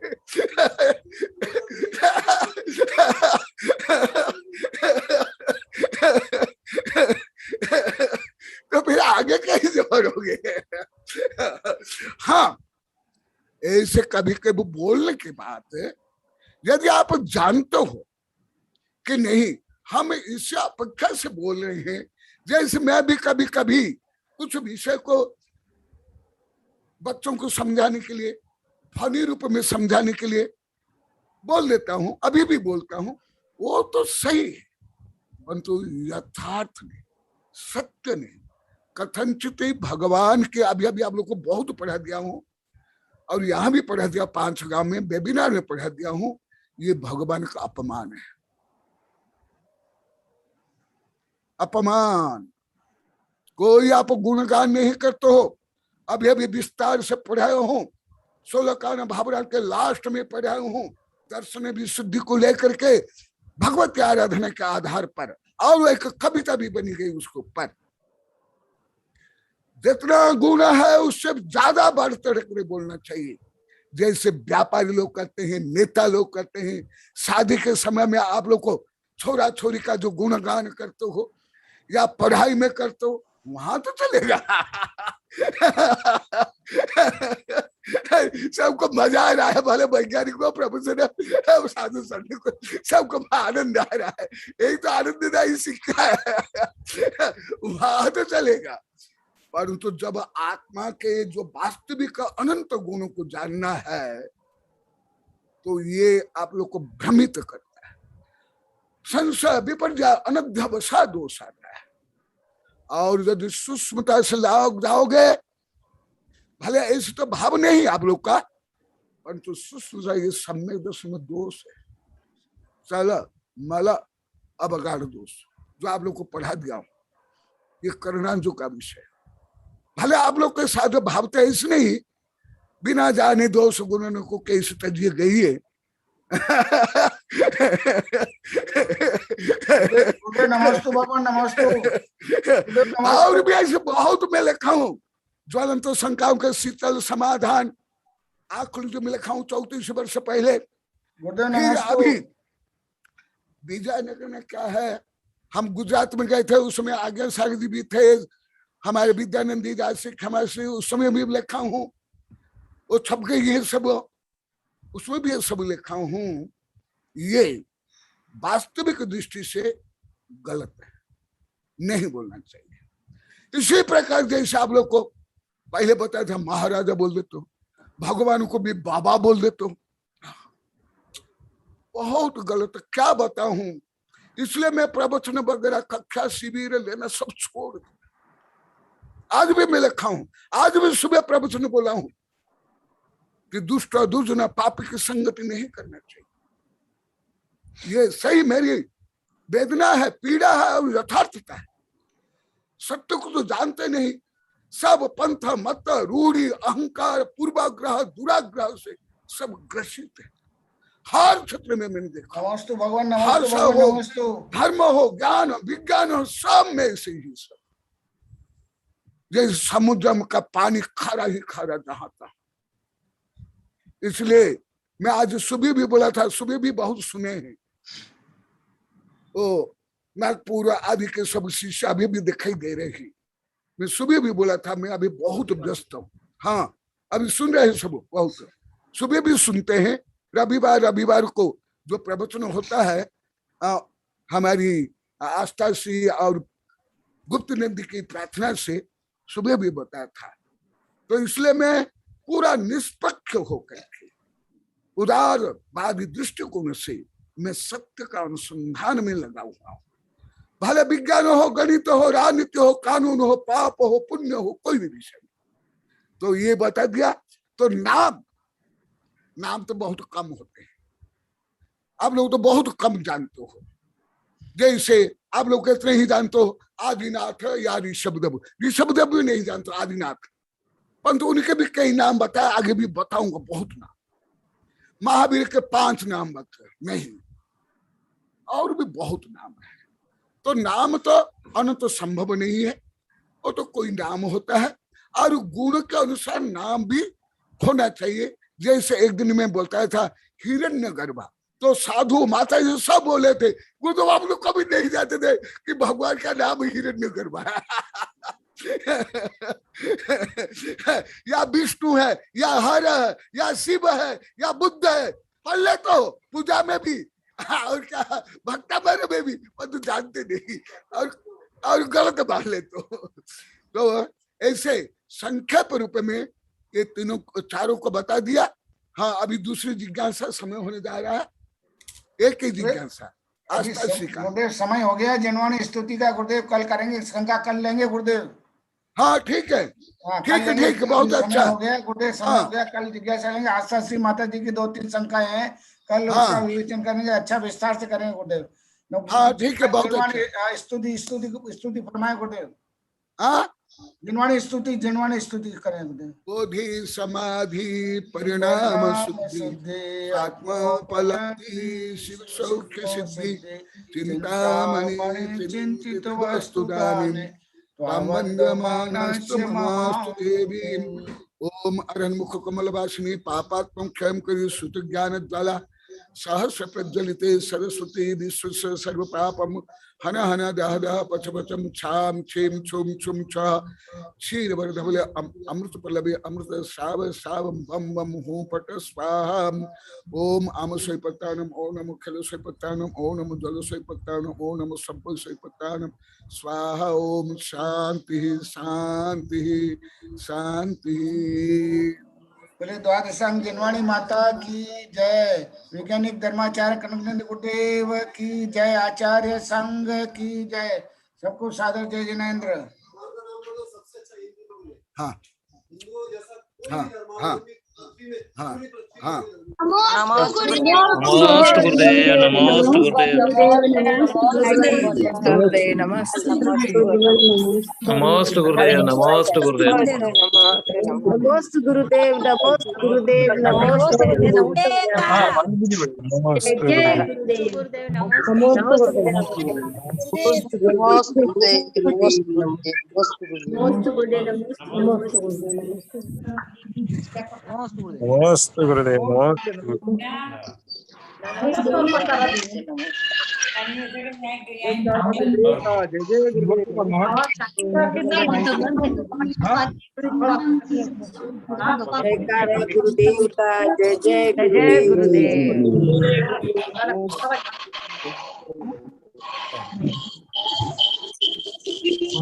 तो फिर आगे कैसे पढ़ोगे? हाँ, ऐसे कभी कभी बोलने की बात है, यदि आप जानते हो कि नहीं हम इस अपेक्षा से बोल रहे हैं, जैसे मैं भी कभी कभी कुछ विषय को बच्चों को समझाने के लिए, फनी रूप में समझाने के लिए बोल देता हूं, अभी भी बोलता हूं, वो तो सही है, परंतु यथार्थ नहीं, सत्य नहीं। कथनचित भगवान के, अभी अभी आप लोग को बहुत पढ़ा दिया हूं, और यहां भी पढ़ा दिया, 5 गांव में वेबिनार में पढ़ा दिया हूं, ये भगवान का अपमान है, अपमान। कोई आप गुणगान नहीं करते हो, अभी अभी विस्तार से पढ़ाया हूं, 16 कान भावना के लास्ट में पढ़ाया हूं, दर्शन विशुद्धि को लेकर के भगवत आराधना के आधार पर, और एक कविता भी बनी गई उसके ऊपर। जितना गुण है उससे ज्यादा बढ़ चढ़ कर बोलना चाहिए, जैसे व्यापारी लोग करते हैं, नेता लोग करते हैं, शादी के समय में आप लोग को छोरा छोरी का जो गुणगान करते हो या पढ़ाई में करते हो, वहां तो चलेगा। सबको मजा आ रहा है, भले वैज्ञानिक को, प्रोफेसर, साधु संत को, सबको आनंद आ रहा है, एक तो आनंददायी सिक्का है, वहां तो चलेगा। परंतु जब आत्मा के जो वास्तविक अनंत गुणों को जानना है, तो ये आप लोग को भ्रमित करता है, संशय विपर्या अनध्यवसा दोष आता है। और यदि सूक्ष्मता से जाओगे, भले ऐसे तो भाव नहीं आप लोग का, परंतु सूक्ष्म ये सम्यक दर्शन में दोष है, चल मल अवगाढ़ दोष, जो आप लोग को पढ़ा दिया हूं, ये करणांजो का विषय। भले आप लोग के साथ भावता ऐसे नहीं, बिना जाने दोष गुणों को कैसे तजिए गई है। नमस्ते भगवान, नमस्ते। और भी ऐसे बहुत मैं लिखा हूं, ज्वलंत शंकाओं के शीतल समाधान, आखिर जो मैं लिखा हूं 34 वर्ष पहले। फिर अभी विजयनगर में क्या है, हम गुजरात में गए थे, उसमें आज्ञा सागर जी भी थे, हमारे विद्यानंद जी सिख हमारे से, उस समय भी लिखा हूं, वो छप गई है सब, उसमें भी सब लिखा हूं। ये वास्तविक दृष्टि से गलत है, नहीं बोलना चाहिए। इसी प्रकार जैसे आप लोग को पहले बताया था, महाराजा बोल देते हो, भगवान को भी बाबा बोल देते हो, बहुत गलत। क्या बताऊं, इसलिए मैं प्रवचन वगैरह, कक्षा, शिविर लेना सब छोड़ दिया। आज भी मैं लिखा हूं, आज भी सुबह प्रवचन बोला हूं कि दुष्ट और दुर्जन पापी की संगति नहीं करना चाहिए। ये सही मेरी वेदना है, पीड़ा है और यथार्थता है। सत्य को तो जानते नहीं, सब पंथ मत रूढ़ी अहंकार पूर्वाग्रह दुराग्रह से सब ग्रसित है। हर क्षेत्र में मैंने देखा, नमस्ते भगवान, हर नमस्ते हो, भगवान, नमस्ते। धर्म हो, ज्ञान हो, विज्ञान हो, सब में से ही सब, जैसे समुद्र का पानी खारा ही खारा जहां था। इसलिए मैं आज सुबह भी बोला था, सुबह भी बहुत सुने हैं, ओ नागपुर आदि के सब शिष्य अभी भी दिखाई दे रहे हैं। मैं सुबह भी बोला था, मैं अभी बहुत व्यस्त हूँ। हाँ, अभी सुन रहे हैं सब, बहुत सुबह भी सुनते हैं। रविवार को जो प्रवचन होता है, हमारी आस्था से और गुप्त नंदी की प्रार्थना से सुबह भी बताया था। तो इसलिए मैं पूरा निष्पक्ष होकर उदारवादी दृष्टिकोण से मैं सत्य का अनुसंधान में लगा हुआ हूं। भले विज्ञान हो, गणित हो, राजनीति हो, कानून हो, पाप हो, पुण्य हो, कोई भी विषय, तो ये बता दिया। तो नाम तो बहुत कम होते हैं, आप लोग तो बहुत कम जानते हो। जैसे आप लोग कितने ही जानते हो आदिनाथ या ऋषभदेव, ऋषभदेव भी नहीं जानते आदिनाथ, परंतु उनके भी कई नाम बताए, आगे भी बताऊंगा बहुत नाम। महावीर के 5 नाम बताए नहीं, और भी बहुत नाम है। तो नाम तो अनंत संभव नहीं है, वो तो कोई नाम होता है, और गुण के अनुसार नाम भी होना चाहिए। जैसे एक दिन में बोलता था हिरण्यगर्भा, तो साधु माता जी सब बोले थे, वो तो आप लोग कभी नहीं जाते थे कि भगवान का नाम हिरण्यगर्भा है या विष्णु है या हर है या शिव है या बुद्ध है, पढ़ ले तो पूजा में भी और क्या भक्ता में भी, पर जानते नहीं और गलत मान ले तो ऐसे संक्षेप रूप में ये तीनों चारों को बता दिया। हाँ, अभी दूसरी जिज्ञासा समय होने जा रहा है, एक ही जिज्ञासा गुरुदेव समय हो गया जिनवानी स्तुति का, गुरुदेव कल करेंगे, शंका कल लेंगे गुरुदेव। हाँ ठीक है, ठीक है, ठीक है, बहुत अच्छा हो गया गुरुदेव, समय हो गया, कल जिज्ञासा लेंगे। आस्था श्री माता जी की 2-3 शंकाएं हैं, कल उसका विवेचन करेंगे, अच्छा विस्तार से करेंगे गुरुदेव। हाँ ठीक है, बहुत अच्छा। स्तुति फरमाए गुरुदेव। हाँ, जिनवाणी स्तुति करें गुरुदेव। बोधि समाधि परिणाम शुद्धि आत्मा उपलब्धि शिव सौख्य सिद्धि चिंतामणि चिंतित वस्तुदानि त्वां वन्द्यमानस्य ममास्तु देवीम्। ओम अरन्मुख कमलवासिनी पापात्मं क्षयं करि सुत ज्ञान ज्वाला सहस्र प्रज्वलिते सरस्वती विश्व सर्व पापम हन हन दह दह पच पचम छाम छेम छुम छुम छ क्षीर वर्धवल अमृत पल्लवी अमृत साव साव बम बम हूं पट स्वाहा। ओम आम स्वयपत्तानम ओम नमो खल स्वयपत्तानम ओम नमो जल स्वयपत्तानम ओम नमो संपद स्वयपत्तानम स्वाहा। ओम शांति शांति शांति। बोले द्वादशांग जिनवाणी माता की जय, वैज्ञानिक धर्माचार्य कनकनंद गुरुदेव की जय, आचार्य संघ की जय, सबको सादर जय जिनेन्द्र। हाँ हाँ हाँ हाँ हाँ नमोस्तु गुरुदेव, नमोस्तु गुरुदेव, नमोस्तु गुरुदेव, नमोस्तु गुरुदेव, नमोस्तु गुरुदेव, नमोस्तु गुरुदेव, नमोस्तु नमोस्तु गुरुदेव, गुरुदेव का जय जय गुरुदेव।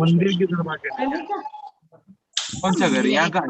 मंदिर की तरफ आके कौन सा घर यहाँ का है?